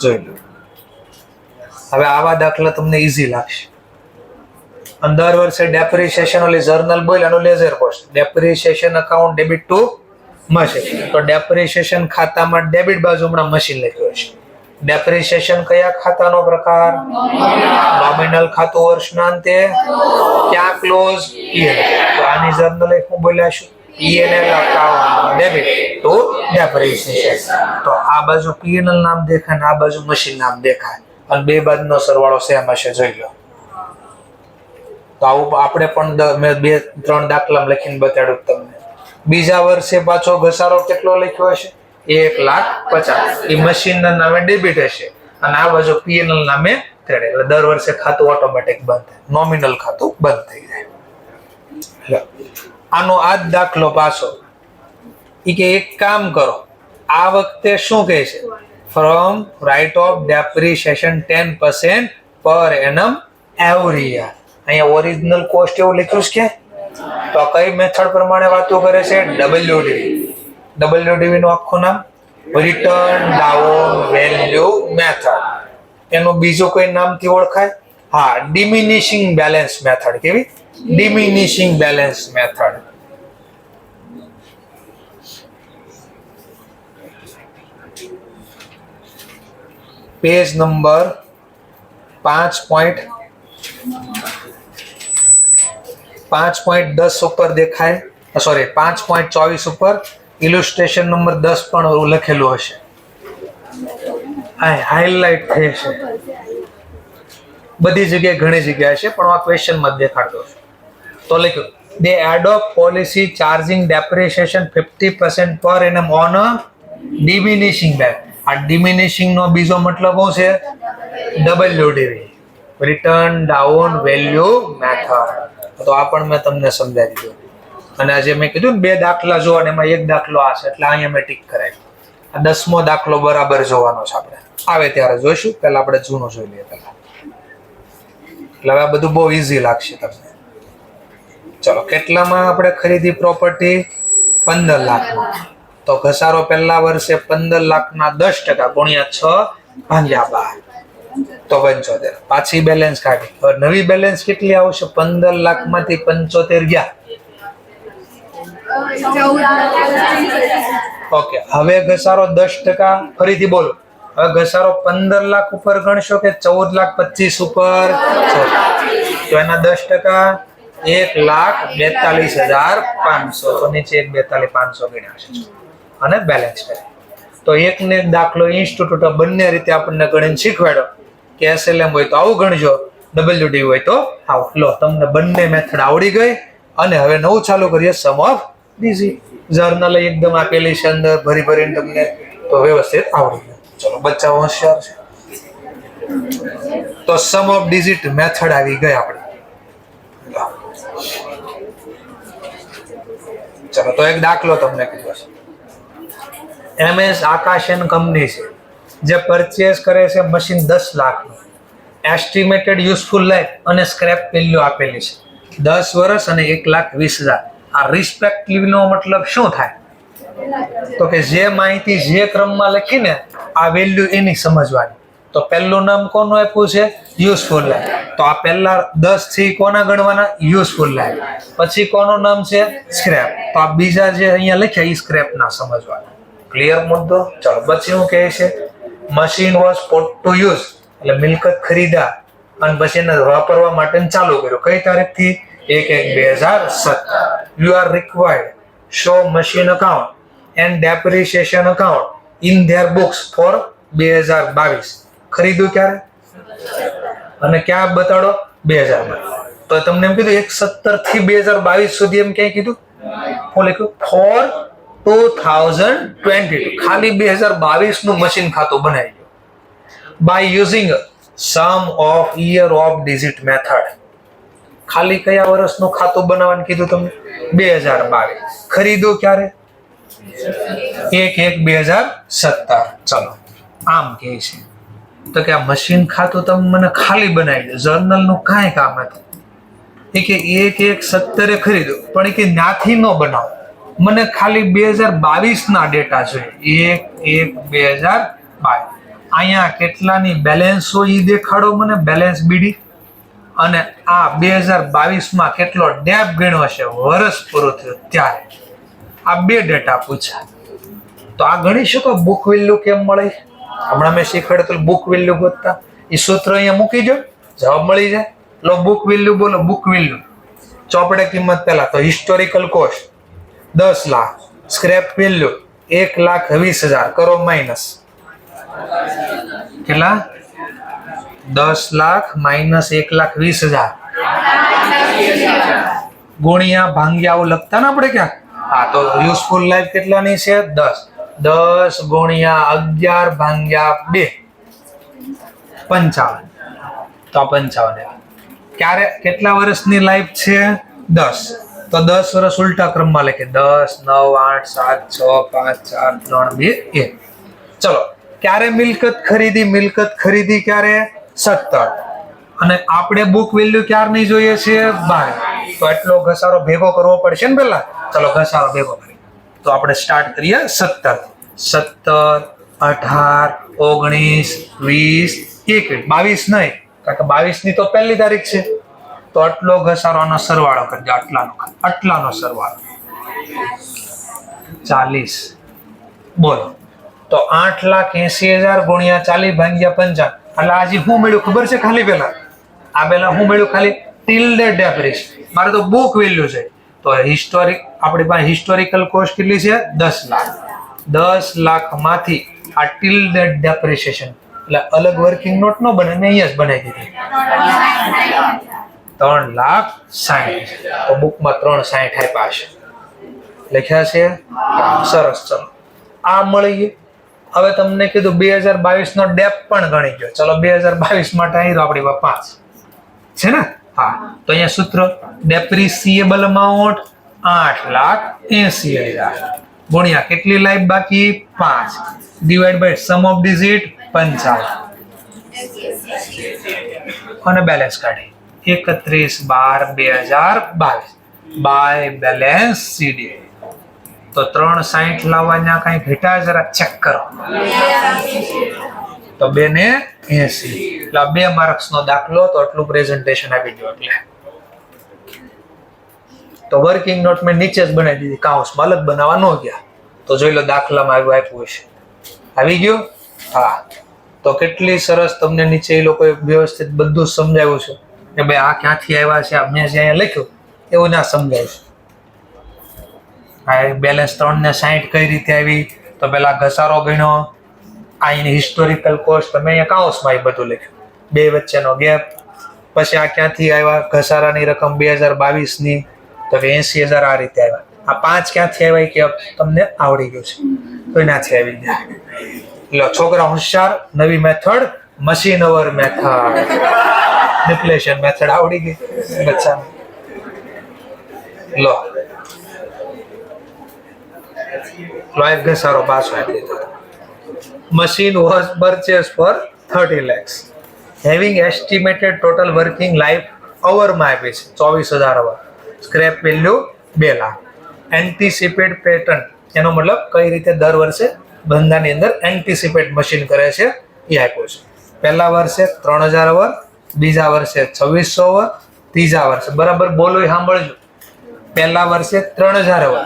જોઈ લો. હવે આવા દાખલા તમને ઈઝી લાગશે. અને દર વર્ષે ડેપ્રિસિએશન ઓલી જર્નલ બોલ એનો ledger cost depreciation account debit to machine. તો ડેપ્રિસિએશન ખાતામાં ડેબિટ બાજુ હમણાં મશીન લખ્યું છે. ડેપ્રિસિએશન કયા ખાતાનો પ્રકાર? નોમિનલ ખાતું વર્ષના અંતે. ક્યાં ક્લોઝ? પીએનએલ. તો આની જર્નલ હું બોલ્યા છું P&L account debit two depreciation. તો આ બાજુ પીએનએલ નામ દેખાય ને આ બાજુ મશીન નામ દેખાય અને બે બાજુનો સરવાળો સેમ હશે. જોઈ લો. તો આવું આપણે પણ મેં 2-3 દાખલા લખીને બતાડ્યું તમને. બીજા વર્ષે પાછો ઘસારો કેટલો લખ્યો હશે? 1,50,000. એ મશીનના નામે ડેબિટ હશે અને આ બાજુ પીએનએલ નામે ક્રેડિટ. એટલે દર વર્ષે ખાતું ઓટોમેટિક બંધ થાય, નોમિનલ ખાતું બંધ થઈ જાય. આનો આ જ દાખલો પાછો ઈ કે એક કામ કરો, આ વખતે શું કહે છે? ફ્રોમ રાઇટ ઓફ ડેપ્રિસિએશન 10% પર એનમ એવરી યર. અહીંયા ઓરિજિનલ કોસ્ટ એવું લખ્યું છે કે તો કઈ મેથડ પ્રમાણે વાતો કરે છે? ડબલ્યુડીવી. ડબલ્યુડીવી નું આખું નામ રિટર્ન ડાઉન વેલ્યુ મેથડ. એનું બીજું કોઈ નામથી ઓળખાય? હા, ડિમિનિશિંગ બેલેન્સ મેથડ. કેવી? ડિમિનિશિંગ બેલેન્સ મેથડ. પેજ નંબર 5.10 ઉપર દેખાય, સોરી 5.24 ઉપર ઇલુસ્ટ્રેશન નંબર 10 પણ લખેલું હશે. હાઇલાઇટ થઈ છે બધી જગ્યાએ, ઘણી જગ્યાએ છે પણ આ ક્વેશ્ચનમાં દેખાડતો છે. તો લખ્યું they adopt policy charging depreciation 50% per annum on a diminishing balance. આ ડિમિનિશિંગ નો બીજો મતલબ શું છે? ડબલ્યુડીવી, રિટર્ન ડાઉન વેલ્યુ મેથડ. તો આ પણ મેં તમને સમજાવી દીધું. અને આજે મેં કીધું ને 2 દાખલા જોવા ને એમાં એક દાખલો આ છે એટલે અહીંયા મેં ટીક કરાવ્યું. આ 10મો દાખલો બરાબર જોવાનો છે. આપણે આવે ત્યારે જોઈશું. પહેલા આપણે જૂનો જોઈ લઈએ પહેલા. એટલે હવે આ બધું બહુ ઈઝી લાગશે તમને. ચલો, કેટલામાં આપણે ખરીદી પ્રોપર્ટી? 15 લાખમાં. તો ઘસારો પહેલા વર્ષે 15 લાખના 10% ગુણ્યા 6 ભાગ્યા 12 તો 75. પાછી બેલેન્સ કાઢી. હવે નવી બેલેન્સ કેટલી આવશે? 15 લાખમાંથી 75 ગયા. ઓકે, હવે ઘસારો 10%. ફરીથી બોલો. હવે ઘસારો 15 લાખ ઉપર ગણશો કે 14,25,000 ઉપર? તો એના 10% 1,42,500. તો નીચે 1,42,500 ગણ્યા છે અને બેલેન્સ કરે. તો એકને દાખલો ઇન્સ્ટિટ્યૂટ બંને રીતે આપણને ગણીને શીખવાડો કે એસએલએમ હોય તો આવું ગણજો, ડબલ્યુડી હોય તો આવું. લો, તમને બંને મેથડ આવડી ગઈ. અને હવે નવું ચાલુ કરીએ સમ ઓફ ડિઝિટ. જર્નલ એકદમ આપેલી છે અંદર ભરીને તમને તો વ્યવસ્થિત આવડી ગયું. ચલો, બચ્ચા હોશિયાર છે. તો સમ ઓફ ડિઝિટ મેથડ આવી ગઈ આપણે. ચલો, તો એક દાખલો તમને કીધો છે. MS આકાશ એન્ડ કંપની છે જે પરચેસ કરે છે મશીન 10 લાખનું. એસ્ટિમેટેડ યુઝફુલ લાઈફ અને સ્ક્રેપ વેલ્યુ આપેલી છે 10 વર્ષ અને 1,20,000. આ રિસ્પેક્ટિવ નો મતલબ શું થાય? તો કે જે માહિતી જે ક્રમમાં લખીને આ વેલ્યુ એની સમજવાની. તો પહેલું નામ કોનું આપ્યું છે? Useful life. તો આ પહેલા 10 થી કોના ગણવાના? Useful life. પછી કોનું નામ છે? સ્ક્રેપ. તો આ બીજા જે અહીંયા લખ્યા એ સ્ક્રેપ ના સમજવાના. ક્લિયર મુદ્દો? ચાલો, પછી શું કહે છે? Machine was put to use, એટલે મિલકત ખરીદા અને પછી એને વાપરવા માટે ચાલુ કર્યું. કઈ તારીખથી? 1/1/2017. You are required show machine account and depreciation account in their books for 2022. ખરીદ્યું ક્યારે અને ક્યાં બતાડો? 2000. તો તમને એમ કીધું 1/17 થી 2022 સુધી એમ ક્યાંય કીધું? હું લખ્યું ફોર 2022 ખાલી 2022 નું મશીન ખાતું બનાવી દો by using sum of year of digit method. ખાલી કયા વર્ષનું ખાતું બનાવવાનું કીધું તમને? 2022. ખરીદો ક્યારે? 1/1/2017. ચલો આમ કે છે તો કે આ મશીન ખાતું તમે મને ખાલી બનાવી દો, જર્નલ નું કાંઈ કામ નથી. એ કે 1/1/17 ખરીદો, પણ એ કે ત્યાંથી ન બનાવો, મને ખાલી 2022 ના ડેટા જોઈએ. 1/1/2022. અહીંયા કેટલાની બેલેન્સ હોય એ દેખાડો મને, બેલેન્સ બીડી. અને આ 2022 માં કેટલો ડેપ ગણ્યો છે વર્ષ પૂરું થયું ત્યારે. આ બે ડેટા પૂછ્યા તો આ ગણી શકો બુક વેલ્યુ કેમ મળે. હમણાં મેં શીખવાડ્યું બુક વેલ્યુ ગોતતા, એ સૂત્ર અહીંયા મૂકી દો, જવાબ મળી જાય. લો બુક વેલ્યુ બોલો. બુક વેલ્યુ ચોપડે કિંમત પહેલા તો historical cost 10 lakh, scrap value 1,20,000 કરો માઇનસ કેટલા? 10 લાખ માઇનસ 1,20,000 ગુણ્યા ભાંગ્યા આવું લખતા ને આપણે ક્યાં? હા તો યુઝફુલ લાઈફ કેટલાની છે? 10 ગુણ્યા 11 ભાંગ્યા 2 55. તો 55 ક્યારે કેટલા વર્ષની લાઈફ છે? 10. તો 10 વર્ષ ઉલટા ક્રમમાં લખે 10 9 8 7 6 5 4 3 2 1. ચલો ક્યારે મિલકત ખરીદી? મિલકત ખરીદી ક્યારે? 17. અને આપણે બુક વેલ્યુ ક્યારની જોઈએ છે? 12. તો એટલો ઘસારો ભેગો કરવો પડશે ને પેલા. ચલો ઘસારો ભેગો કરીએ તો આપણે સ્ટાર્ટ કરીએ 17. 17 18 19 20 21 22 નહીં, કારણ કે 22 ની તો પહેલી તારીખ છે. તો આટલો ઘસારોનો સરવાળો કરજો, આટલાનો સરવાળો 40. બોલો તો 8,80,000 ગુણ્યા 40 ભાગ્યા 55. એટલે આજે શું મળ્યું ખબર છે? ખાલી પેલા આ પેલા શું મળ્યું? ખાલી ટિલ્ડે ડેપ્રિસ. મારે તો બુક વેલ્યુ છે. તો હિસ્ટોરિક આપણી પાસે હિસ્ટોરિકલ કોસ્ટ કેટલી છે? 10 લાખ. 10 લાખ માંથી આ ટિલ્ડે ડેપ્રિસિએશન એટલે અલગ વર્કિંગ નોટ નો બને, મેં અહીંયા જ બનાવી દીધી 3,60,000. તો બુકમાં 3,60 આપ્યા છે, લખ્યા છે. સરસ. ચલો આ મળી ગયું. હવે તમને કીધું 2022 નો ડેપ પણ ગણી ગયો. ચલો 2022 માટે અહીં આપણી પાસે 5 છે ને? હા તો અહીંયા સૂત્ર ડેપ્રિસિએબલ અમાઉન્ટ 8,80,000 ગુણ્યા કેટલી લાઈફ બાકી? 5 divide by sum of digit 55 અને બેલેન્સ કાઢી 31/12/2022 બાય બેલેન્સ સીડી. તો 360 લાવવાના કઈ ઘટા જરા ચેક કરો. તો 2 ને 80 એટલે 2 માર્ક્સ નો દાખલો. તો આટલું પ્રેઝન્ટેશન આપી દો. એટલે તો વર્કિંગ નોટ મેં નીચે જ બનાવી દીધી, કાઉન્સમાં અલગ બનાવવા ન ગયા. તો જોઈ લો દાખલામાં આપ્યું છે. આવી ગયું? હા. તો કેટલી સરસ તમને નીચે એ લોકોએ વ્યવસ્થિત બધું સમજાવ્યું છે કે ભાઈ આ ક્યાંથી આવ્યા છે. મેં જે અહીંયા લખ્યું એવું ના સમજાવ્યું છે. બેલેન્સ 3,60 કઈ રીતે આવી? તો પેલા ઘસારો ગણ્યો, અહીંની હિસ્ટોરિકલ કોસ્ટ તમે અહીંયા કાઉન્સમાં એ બધું લખ્યું, બે વચ્ચેનો ગેપ. પછી આ ક્યાંથી આવ્યા? ઘસારાની રકમ 2022 ની તો કે 80,000 આ રીતે આવ્યા. આ 5 ક્યાંથી આવ્યા કે તમને આવડી ગયું છે, તો એનાથી આવી ગયા. લો છોકરા હોશિયાર, નવી method machine hour method, depletion method આવડી ગઈ બચ્ચા. લો એક ઘસારો પાછો આપી દીધો. Machine was purchase for 30 lakhs having estimated total working life અવરમાં આપી છે 24,000 hour. Scrap value 2 lakh. Anticipate pattern એનો મતલબ કઈ રીતે દર વર્ષે ધંધાની અંદર એન્ટિસિપેટ મશીન કરે છે એ આપ્યો છે. પહેલા વર્ષે 3,000 અવર, બીજા વર્ષે 2,600 અવર, ત્રીજા વર્ષે બરાબર બોલો સાંભળજો. પહેલા વર્ષે 3,000 અવર,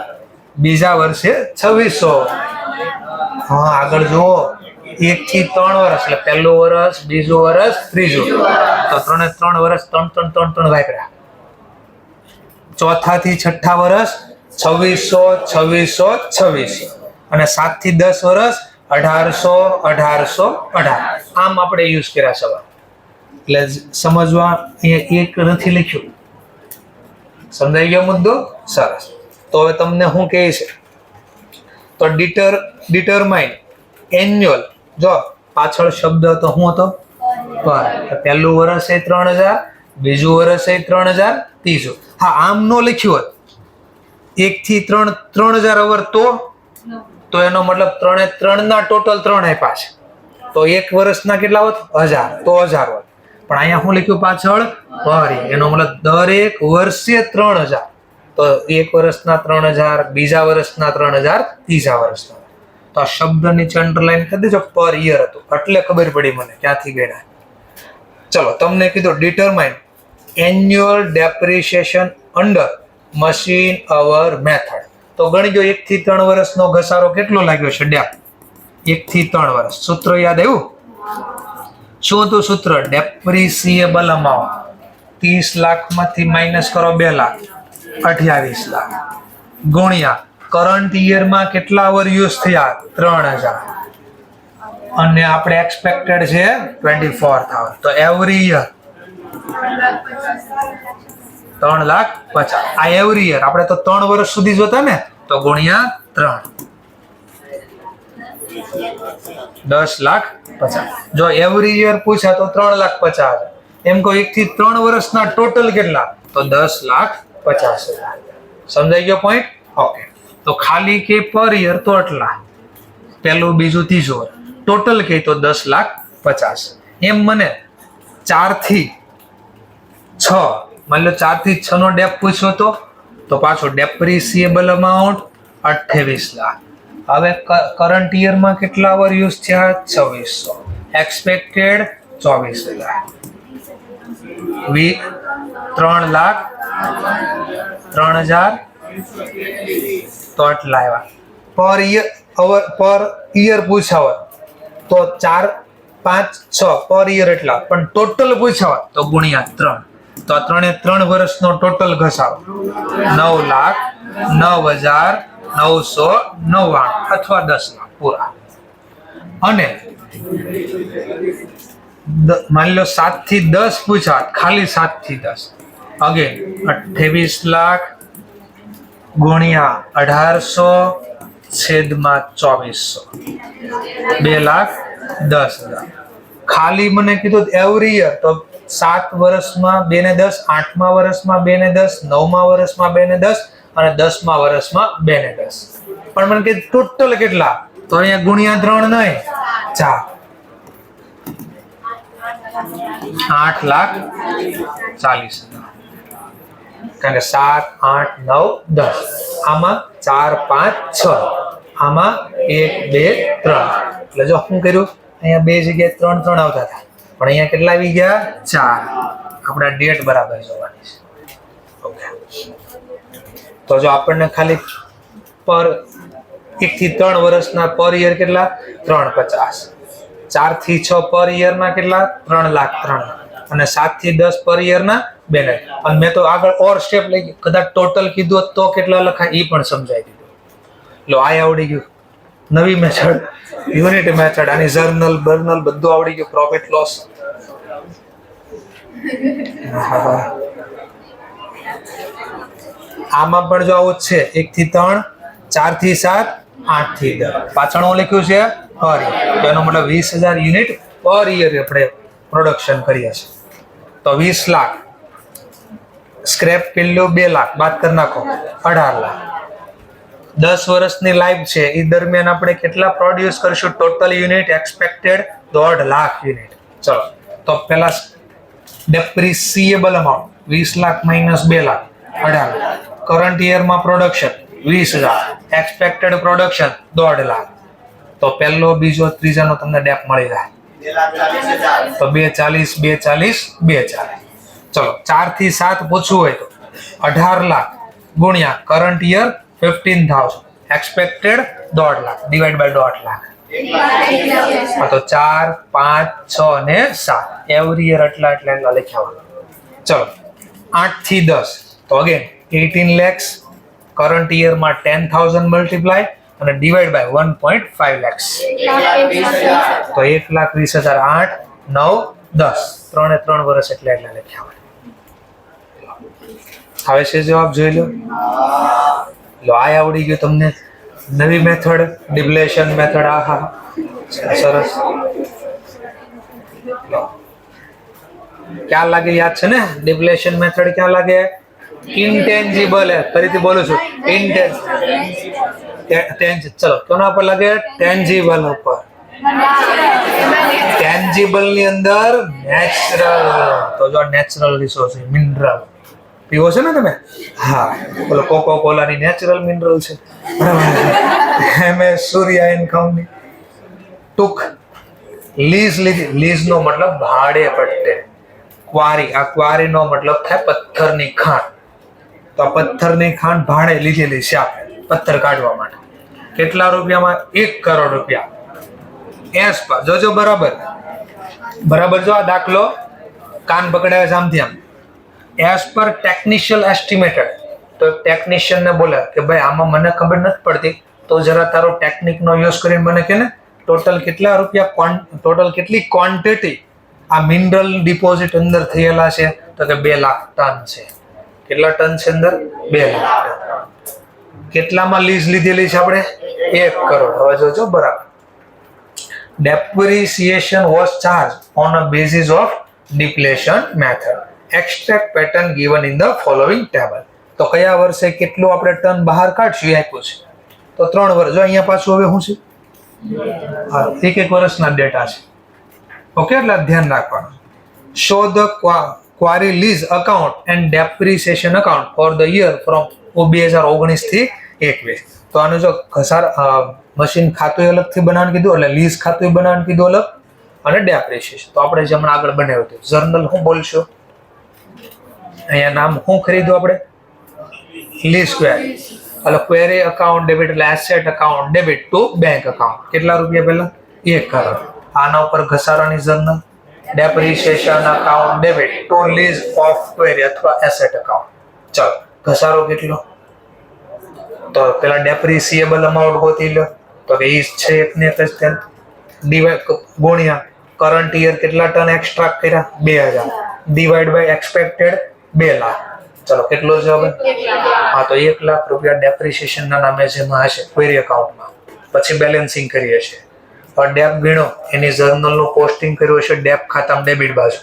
બીજા વર્ષે 2,600 અવર. હા આગળ જુઓ 1 થી 3 વર્ષ એટલે પહેલું વર્ષ, બીજું વર્ષ, ત્રીજું. તો 3 વર્ષ 3 વાપર્યા. ચોથા થી છઠ્ઠા વર્ષ 2,600 અને 7 થી 10 વર્ષ 1,800. આમ આપણે યુઝ કર્યા સવાર. એટલે સમજવા અહીંયા એક નથી લખ્યું. સમજાઈ ગયો મુદ્દો? સરસ. તો હવે તમને શું કહે છે તો ડિટરમાઇન એન્યુઅલ, જો પાછળ શબ્દ હતો શું હતો? પર. પહેલું વર્ષ એ 3000, બીજું વર્ષ એ 3000, ત્રીજું. હા, આમ નો લખ્યું હોત 1 થી 3 3000 અવર તો એનો મતલબ 3 એ 3 ના ટોટલ 3 આપ્યા છે, તો એક વર્ષના કેટલા હોત? 1000, તો 1000 હોત. પણ અહીંયા શું લખ્યું પાછળ? પર યર. એનો મતલબ દરેક વર્ષે 3000, તો એક વર્ષના 3000, બીજા વર્ષના 3000, ત્રીજા વર્ષના. તો આ શબ્દ નીચે અંડરલાઈન કરી દેજો, પર યર હતું એટલે ખબર પડી મને ક્યાંથી ગણ્યા. ચલો, તમને કીધું determine annual depreciation under machine hour method. તો ગણી ગયો 1 થી 3 વર્ષનો ઘસારો કેટલો લાગ્યો છે? ડેપ 1 થી 3 વર્ષ. સૂત્ર યાદ આવ્યું? શું હતું સૂત્ર? ડેપ્રિસિએબલ અમાઉન્ટ 30 લાખમાંથી માઇનસ કરો 2 લાખ, 28 લાખ, ગુણ્યા કરંટ યરમાં કેટલા અવર યુઝ થયા? 3000, અને આપણે એક્સપેક્ટેડ છે 24,000. તો એવરી યર 3,50,000. આ એવરી યર, આપણે તો 3 વર્ષ સુધી જોતા ને, તો ગુણ્યા 3, 10,50,000. જો એવરી યર પૂછ્યા તો 3,50,000. એમ કહો 1 થી 3 વર્ષના ટોટલ કેટલા? તો 10,50,000. સમજાઈ ગયો પોઈન્ટ? ઓકે. તો ખાલી કે પર યર તો એટલા, પહેલું બીજું ત્રીજું, ટોટલ કે તો 10,50,000. એમ મને 4 થી 6, માની લો 4 થી 6 નો ડેપ પૂછ્યો તો પાછો ડેપ્રિસિએબલ અમાઉન્ટ 28 લાખ. હવે કરંટ યરમાં કેટલા અવર યુઝ થયા? 2600, એક્સપેક્ટેડ 24,000, 3 લાખ 3,000, તો એટલા આવ્યા. પર યર પૂછાવત તો 4, 5, 6 પર યર એટલા, પણ ટોટલ પૂછાવત તો ગુણ્યા 3. તો આ 3 એ 3 વર્ષનો ટોટલ ઘસારો 9,09,999 અથવા 10 લાખ પૂરા. અને માની લો 7 થી 10 પૂછાત, ખાલી 7 થી 10, અગેન 28 લાખ ગુણ્યા 1800/2400, 2,10,000. ખાલી મને કીધું એવરી યર, તો 7 વર્ષમાં 2 ને 10, 8મા વર્ષમાં 2 ને 10, 9મા વર્ષમાં 2 ને 10 અને 10મા વર્ષમાં 2 ને 10. પણ મને કીધું ટોટલ કેટલા? તો અહીંયા ગુણ્યા 3 નહીં, 4, 8,40,000. કારણ કે 7, 8, 9, 10, આમાં 4, 5, 6, આમાં 1, 2, 3. એટલે જો શું કર્યું, અહીંયા 2 જગ્યાએ 3 3 આવતા હતા, પણ અહીંયા કેટલા આવી ગયા? 4. આપણે ડેટ બરાબર જોવાની છે. ઓકે. તો જો આપણને ખાલી પર 1 થી 3 વર્ષના પર યર કેટલા? 350. 4 થી 6 પર યરના કેટલા? 3,03,000. અને 7 થી 10 પર યરના 2 લાખ. અને મેં તો આગળ ઓર સ્ટેપ લઈ ગયો, કદાચ ટોટલ કીધું હોત તો કેટલા લખાય એ પણ સમજાઈ દીધું. લો, આ આવડી ગયું. નવી મેથડ, યુનિટ મેથડ, આની જર્નલ બર્નલ બધું આવડી ગયું. Profit loss. આમાં પણ જો આવું જ છે, 1 થી 3, 4 થી 7, 8 થી 10. પાછળ હું લખ્યું છે પર યર, તો એનો મતલબ 20,000 યુનિટ પર યર આપણે પ્રોડક્શન કરીએ છીએ. તો 20 લાખ, સ્ક્રેપ વેલ્યુ 2 લાખ, બાદ કરી નાખો 18 લાખ. 10 વર્ષની લાઈફ છે, એ દરમિયાન આપણે કેટલા પ્રોડ્યુસ કરશું? Total unit expected 1.5 lakh unit. ચલો, તો પેલા depreciable amount 20 lakh minus 2 lakh, 18 lakh. Current યરમાં પ્રોડક્શન 20,000, એક્સપેક્ટેડ પ્રોડક્શન 1.5 લાખ. તો પહેલો, બીજો, ત્રીજાનો તમને ડેપ મળી જાય. તો 240, 240, 240. ચલો, 4 થી 7 પૂછવું હોય તો 18 લાખ ગુણ્યા current year 15,000, expected 1.5 lakh, divide by 1.5 lakh. તો 4, 5, 6 અને 7 એવરી યર એટલા લખ્યા. ચલો, 8 થી 10 તો અગેન 18 lakhs, કરંટ યરમાં 10,000 મલ્ટીપ્લાય અને ડિવાઈડ બાય 1.5 lakhs. તો 1,20,000, 8, 9, 10, 3 એ 3 વર્ષ એટલે લખ્યા હોય. હવે છે જવાબ જોઈ લો. લો, આ આવડી ગયું તમને. નવી મેથડ ડિપ્લેશન મેથડ. આહા સરસ. ક્યાં લાગે યાદ છે ને? ડિપ્લેશન મેથડ ક્યાં લાગે? ઇન્ટેન્જિબલ. ફરીથી બોલું છું, ચલો કોના પર લાગે? ટેન્જિબલ ઉપર. ટેન્જિબલ ની અંદર નેચરલ. તો જો નેચરલ રિસોર્સ મિનરલ પીવો છે ને તમે? હા, બોલો કોકો કોલા ની નેચરલ મિનરલ છે, બરાબર. એમ સૂર્ય ઇનકમની ટૂંક લીઝ લીધી. લીઝ નો મતલબ ભાડે પટ્ટે. ક્વારી, આ ક્વારી નો મતલબ થાય પથ્થરની ખાણ. તો આ પથ્થરની ખાણ ભાડે લીધેલી છે આપણે પથ્થર કાઢવા માટે. કેટલા રૂપિયામાં? 1 કરોડ રૂપિયા. એસ પર જોજો બરાબર. બરાબર જો આ દાખલો કાન પકડાવે છે આમથી આમ. એસ પર ટેકનિશિયલ એસ્ટિમેટેડ. તો ટેકનિશિયન ને બોલે કે ભાઈ આમાં મને ખબર નથી પડતી, તો જરા તારો ટેકનિક નો યુઝ કરીને મને કે ને ટોટલ કેટલા રૂપિયા, ટોટલ કેટલી ક્વોન્ટિટી આ મિનરલ ડિપોઝિટ અંદર થયેલા છે? તો કે 2 લાખ ટન છે. કેટલા ટન છે અંદર? 2 લાખ ટન. કેટલામાં લીઝ લીધેલી છે આપણે? 1 કરોડ. હવે જોજો બરાબર. Depreciation was charged on a basis of depletion method. Extract pattern given in the following table. તો કયા વર્ષે કેટલું આપણે ટન બહાર કાઢશું એ આપ્યું છે. તો 3 વર્ષ. જો અહીંયા પાછું હવે શું છે? હા, એક વર્ષના ડેટા છે. ઓકે, એટલે ધ્યાન રાખવાનું. Show the quarry lease account and depreciation account for the year from 2019 થી 21. તો આનું જો મશીન ખાતું અલગથી બનાવવાનું કીધું, એટલે લીઝ ખાતું બનાવવાનું કીધું અલગ, અને ડેપ્રિસિએશન. તો આપણે જે હમણાં આગળ બનાવ્યું હતું જર્નલ શું બોલશો? અહીંયા નામ શું ખરીદ્યું આપણે? Lease quarry. એટલે ક્વેરી અકાઉન્ટ ડેબિટ, એટલે asset account debit to bank account. કેટલા રૂપિયા પહેલા? 1 કરોડ. આના ઉપર ઘસારાની journal. Depreciation account debit to lease of quarry અથવા એસેટ અકાઉન્ટ. ચાલો, ઘસારો કેટલો? તો પેલા ડેપ્રિસિએબલ અમાઉન્ટ ગોતી લો. તો કે ઈ છે એક ને એક જ તેલ ડિવાઇડ ગુણ્યા કરંટ યર કેટલા ટન એક્સ્ટ્રા કર્યા? 2000 ડિવાઇડ બાય એક્સપેક્ટેડ 2 લાખ. ચલો કેટલો છે હવે? હા, તો 1 લાખ રૂપિયા ડેપ્રિસિએશન ના નામે જેમાં હશે ક્વેરી અકાઉન્ટમાં. પછી બેલેન્સિંગ કરીએ છીએ. ડેપ ગણો, એની જર્નલ નું પોસ્ટિંગ કર્યું હશે ડેપ ખાતામાં ડેબિટ બાજુ.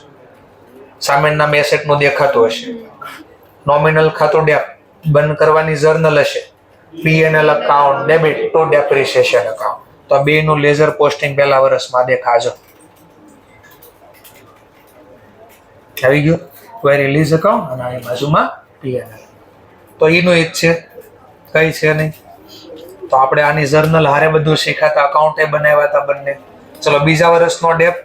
સામેના નામ એસેટ નું દેખાતું હશે. નોમિનલ ખાતું ડેપ બંધ કરવાની જર્નલ હશે. P&L account debit two depreciation account. તો બે નું લેઝર પોસ્ટિંગ પહેલા વર્ષમાં દેખાજો. આવી ગયું ક્વેરી લીઝ અકાઉન્ટ અને આ બાજુમાં P&L. તો એનું એક છે, કઈ છે નહીં. તો આપણે આની જર્નલ હારે બધું શીખાતા, અકાઉન્ટે બનાવ્યા હતા બંને. ચલો બીજા વર્ષનો ડેપ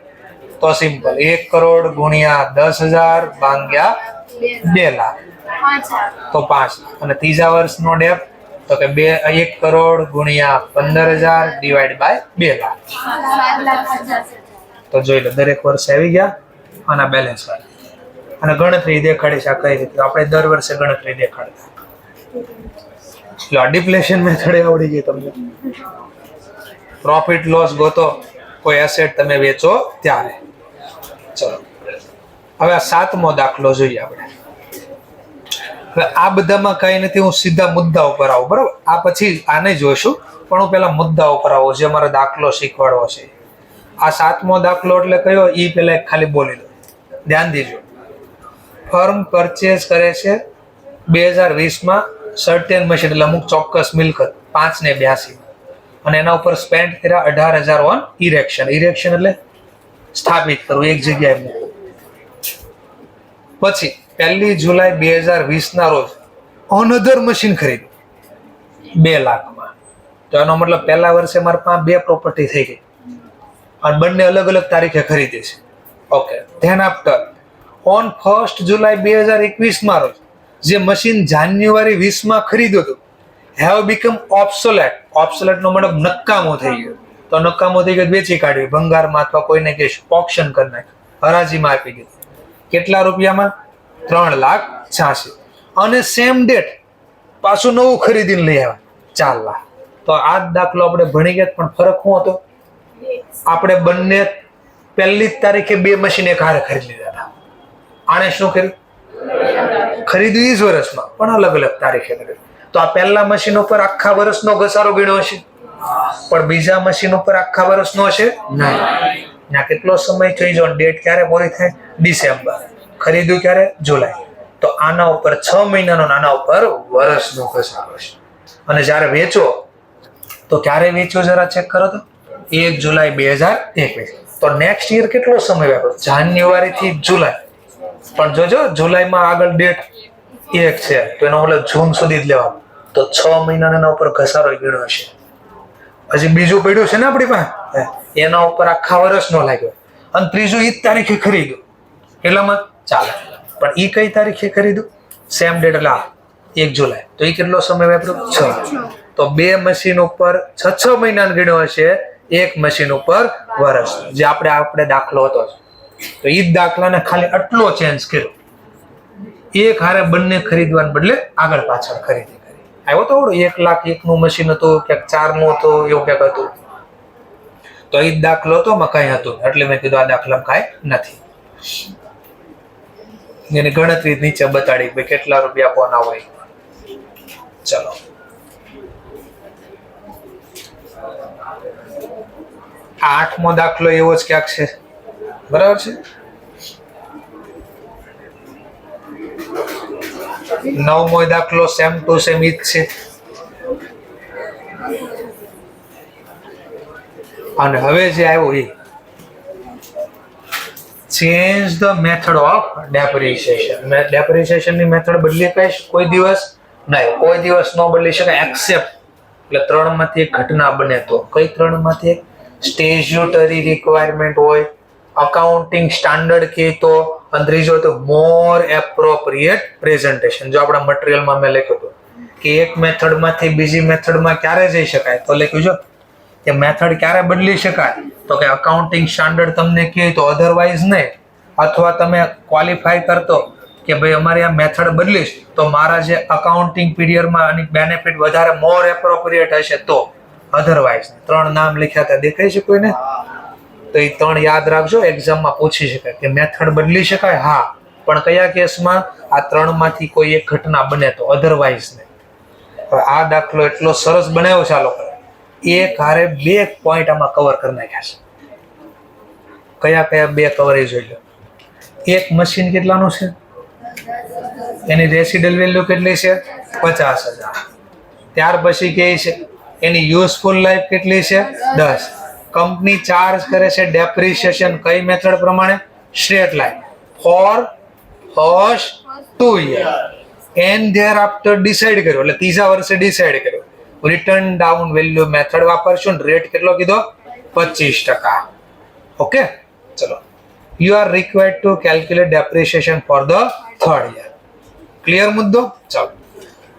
તો સિમ્પલ 1 કરોડ ગુણ્યા 10,000 ભાગ્યા 2 લાખ તો 5 લાખ. અને ત્રીજા વર્ષનો ડેપ તો કે 1 કરોડ ગુણ્યા 15,000 ડિવાઈડ બાય 2 લાખ. તો જોઈ લો દરેક વર્ષે આવી ગયા આના બેલેન્સ વાળી. અને ગણતરી દેખાડી છે આ કઈ રીતે. આપણે દર વર્ષે ગણતરી દેખાડતા. ડિપ્લેશન મેથડ આવડી ગઈ તમને. પ્રોફિટ લોસ ગોતો કોઈ એસેટ તમે વેચો ત્યારે. ચલો હવે આ 7મો દાખલો જોઈએ આપણે. હવે આ બધામાં કઈ નથી, હું સીધા મુદ્દા ઉપર આવું, બરાબર? આ પછી આને જોઈશું, પણ હું પેલા મુદ્દા ઉપર આવું જે મારો દાખલો શીખવાડવો છે. આ 7મો દાખલો એટલે કયો એ પેલા ખાલી બોલી દો, ધ્યાન દેજો. ફર્મ પરચેઝ કરે છે 2020માં સર્ટેન મશીન, એટલે અમુક ચોક્કસ મિલકત 5 ને 82, અને એના ઉપર સ્પેન્ડ કર્યા 18,000 ઓન ઇરેક્શન. ઇરેક્શન એટલે સ્થાપિત કરવું, એક જગ્યાએ મૂકવું. પછી 1 જુલાઈ 2020 ના રોજ અનધર મશીન ખરીદ્યું 2 લાખમાં. તો એનો મતલબ પહેલા વર્ષે મારા પાસે 2 પ્રોપર્ટી થઈ ગઈ અને બંને અલગ અલગ તારીખે ખરીદી છે. ઓકે, ધેન આફ્ટર ઓન 1 જુલાઈ 2021 રોજ જે મશીન જાન્યુઆરી 20માં ખરીદ્યું હતું હેવ બીકમ ઓબ્સોલેટ. ઓબ્સોલેટ નો મતલબ નકામો થઈ ગયો. તો નકામો થઈ ગયો વેચી કાઢવી, ભંગારમાં અથવા કોઈને કહેશ ઓપ્શન કરી નાખ, હરાજીમાં આપી દીધું. કેટલા રૂપિયામાં? 3,86,000. અને સેમ ડેટ પાછું નવું ખરીદીને લઈ આવ્યા 4 લાખ. તો આ દાખલો આપણે ભણી ગયા, પણ ફરક શું હતો? આપણે બંને પહેલી જ તારીખે 2 મશીન એક હારે ખરીદી લીધા હતા. આને શું કર્યું? ખરીદ્યું 20 વર્ષમાં, પણ અલગ અલગ તારીખે કર્યું. તો તો આ પહેલા મશીન ઉપર આખા વર્ષનો ઘસારો ગણ્યો હશે, પણ બીજા મશીન ઉપર આખા વર્ષનો હશે નહીં. ત્યાં કેટલો સમય થઈ જો ડેટ ક્યારે પૂરી થાય? ડિસેમ્બર. ખરીદ્યું ક્યારે? જુલાઈ. તો આના ઉપર 6 મહિનાનો, આના ઉપર વર્ષનો ઘસારો છે. અને જ્યારે વેચો તો ક્યારે વેચ્યો જરા ચેક કરો તો 1 જુલાઈ 2021. તો નેક્સ્ટ યર કેટલો સમય વાપરો? જાન્યુઆરી થી જુલાઈ. પણ જોજો જુલાઈમાં આગળ ડેટ 1 છે તો એનો મતલબ જૂન સુધી જ લેવાનું. તો 6 મહિનાના ઉપર ઘસારો ગણ્યો હશે. હજી બીજું પડ્યું છે ને આપણી પાસે, એના ઉપર આખા વર્ષનો લાગ્યો. અને ત્રીજું ઈ તારીખે ખરીદ્યું એટલામાં ચાલે. પણ ઈ કઈ તારીખે ખરીદ્યું? સેમ ડેટ એટલે 1 જુલાઈ. તો ઈ કેટલો સમય વાપર્યો? 6. તો 2 મશીન ઉપર 6 મહિના ગણ્યો હશે, 1 મશીન ઉપર વર્ષ. જે આપણે દાખલો હતો તો ઈ જ દાખલાને ખાલી આટલો ચેન્જ કર્યો. એક હારે બંને ખરીદવાને બદલે આગળ પાછળ ખરીદી કરી. આવ્યો તો 1 લાખ 1 નું મશીન હતું, ક્યાંક 4 નું હતું, એવું ક્યાંક હતું. તો ઈ જ દાખલો હતો, માં કઈ હતું એટલે મેં કીધું આ દાખલામાં કાંઈ નથી. એની ગણતરી નીચે બતાડી ભાઈ કેટલા રૂપિયા કોના હોય. ચલો આ 8મો દાખલો એવો જ ક્યાંક છે, બરાબર છે. 9મો દાખલો સેમ ટુ સેમ ઈ જ છે. અને હવે જે આવ્યો એ change the method of depreciation. Depreciation ની મેથડ બદલી કઈશ કોઈ દિવસ નહીં, કોઈ દિવસ ન બદલી શકાય એક્સેપ્ટ એટલે 3 માંથી એક ઘટના બને તો. કઈ 3 માંથી એક? સ્ટેચ્યુટરી રિક્વાયરમેન્ટ હોય, અકાઉન્ટિંગ સ્ટાન્ડર્ડ કે તો, અને ત્રીજો તો મોર એપ્રોપ્રિએટ પ્રેઝન્ટેશન. જો આપણા મટીરીયલમાં મેં લખ્યું હતું કે એક મેથડ માંથી બીજી મેથડમાં ક્યારે જઈ શકાય, તો લખ્યું છે કે મેથડ ક્યારે બદલી શકાય, તો કે અકાઉન્ટિંગ સ્ટાન્ડર્ડ તમને કહે તો અધરવાઇઝ નહીં. અથવા તમે ક્વોલિફાય કરતો કે ભાઈ અમારી આ મેથડ બદલીશ તો મારા જે અકાઉન્ટિંગ પીરિયડમાં આની બેનિફિટ વધારે મોર એપ્રોપ્રિએટ હશે તો, અધરવાઇઝ. 3 નામ લખ્યા હતા, દેખાય છે કોઈને? તો એ 3 યાદ રાખજો, એક્ઝામમાં પૂછી શકાય કે મેથડ બદલી શકાય. હા, પણ કયા કેસમાં? આ 3 માંથી કોઈ એક ઘટના બને તો, અધરવાઇઝ નહીં. આ દાખલો એટલો સરસ બનાવ્યો છે આ લોકો, એક હારે 2 પોઈન્ટ આમાં કવર કરી નાખ્યા છે. કયા કયા 2 કવર એ જોઈ લો. એક મશીન કેટલાનું છે, એની રેસિડલ વેલ્યુ કેટલી છે? 50,000. ત્યાર પછી કે છે એની યુઝફુલ લાઈફ કેટલી છે? 10. કંપની ચાર્જ કરે છે ડેપ્રિસિએશન કઈ મેથડ પ્રમાણે? Straight line for first 2 year and thereafter decide કર્યો, એટલે ત્રીજા વર્ષે ડિસાઈડ કર્યો. રિટર્ન ડાઉન વેલ્યુ મેથડ વાપરશું. રેટ કેટલો કીધો? 25%. ઓકે, ચલો. You are required to calculate depreciation for the 3rd year. Clear મુદ્દો? ચાલો,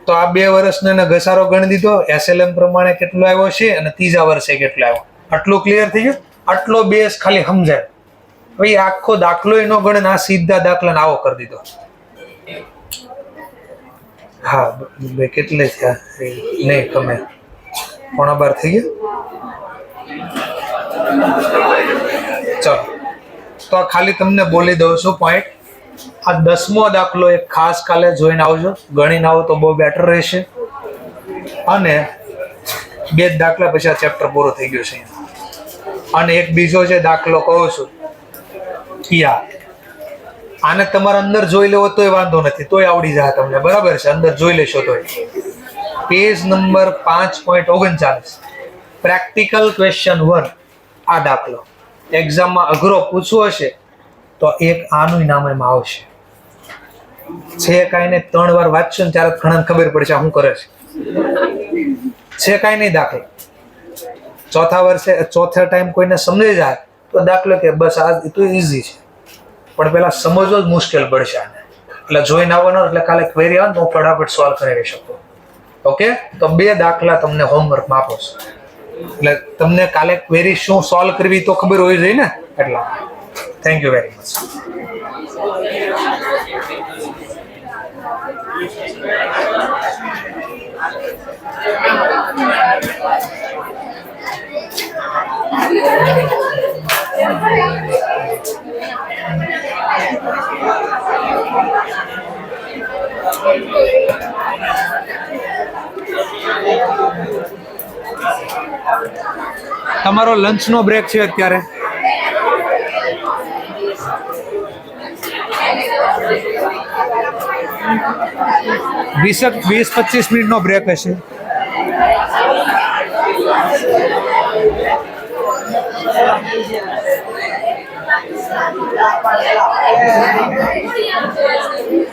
તો આ 2 વર્ષનો એને ઘસારો ગણી દીધો, એસએલએમ પ્રમાણે કેટલો આવ્યો છે અને ત્રીજા વર્ષે કેટલો આવ્યો. આટલું ક્લિયર થઈ ગયું. આટલો બેઝ ખાલી સમજાય. ભાઈ આખો દાખલો એનો ગણે, આ સીધા દાખલાને આવો કરી દીધો. હા, કેટલે થયા નહીં તમે 11:15 થઈ ગયા. ચલો, તો ખાલી તમને બોલી દઉં છું પોઈન્ટ. આ 10મો દાખલો એક ખાસ કાલે જોઈને આવજો, ગણીને આવો તો બહુ બેટર રહેશે. અને 2 દાખલા પછી આ ચેપ્ટર પૂરો થઈ ગયું છે. અને એક બીજો જે દાખલો કહું છું, આને તમારે અંદર જોઈ લેવો તોય વાંધો નથી, તોય આવડી જાય તમને, બરાબર છે. અંદર જોઈ લેશો તોય. Page number 5.39, practical question 1. આ દાખલો એક્ઝામમાં અઘરો પૂછવો હશે તો એક આનું નામ એમાં આવશે. છે કાંઈ નહીં, 3 વાર વાંચશો ને ત્યારે ઘણા ખબર પડશે શું કરે છે કાંઈ નહીં. દાખલો ચોથા વર્ષે ચોથા ટાઈમ કોઈને સમજી જાય તો દાખલો કે બસ આ તો ઈઝી છે, પણ પેલા સમજવો જ મુશ્કેલ પડશે આને. એટલે જોઈને આવવાનો, એટલે કાલે ક્વેરી આવે તો હું ફટાફટ સોલ્વ કરી શકું. ઓકે, તો 2 દાખલા તમને હોમવર્કમાં આપો છો, એટલે તમને કાલે ક્વેરી શું સોલ્વ કરવી તો ખબર હોવી જોઈએ ને. એટલા થેન્ક યુ વેરી મચ. તમારો લંચનો બ્રેક છે અત્યારે. વીસ 25 મિનિટનો બ્રેક હશે.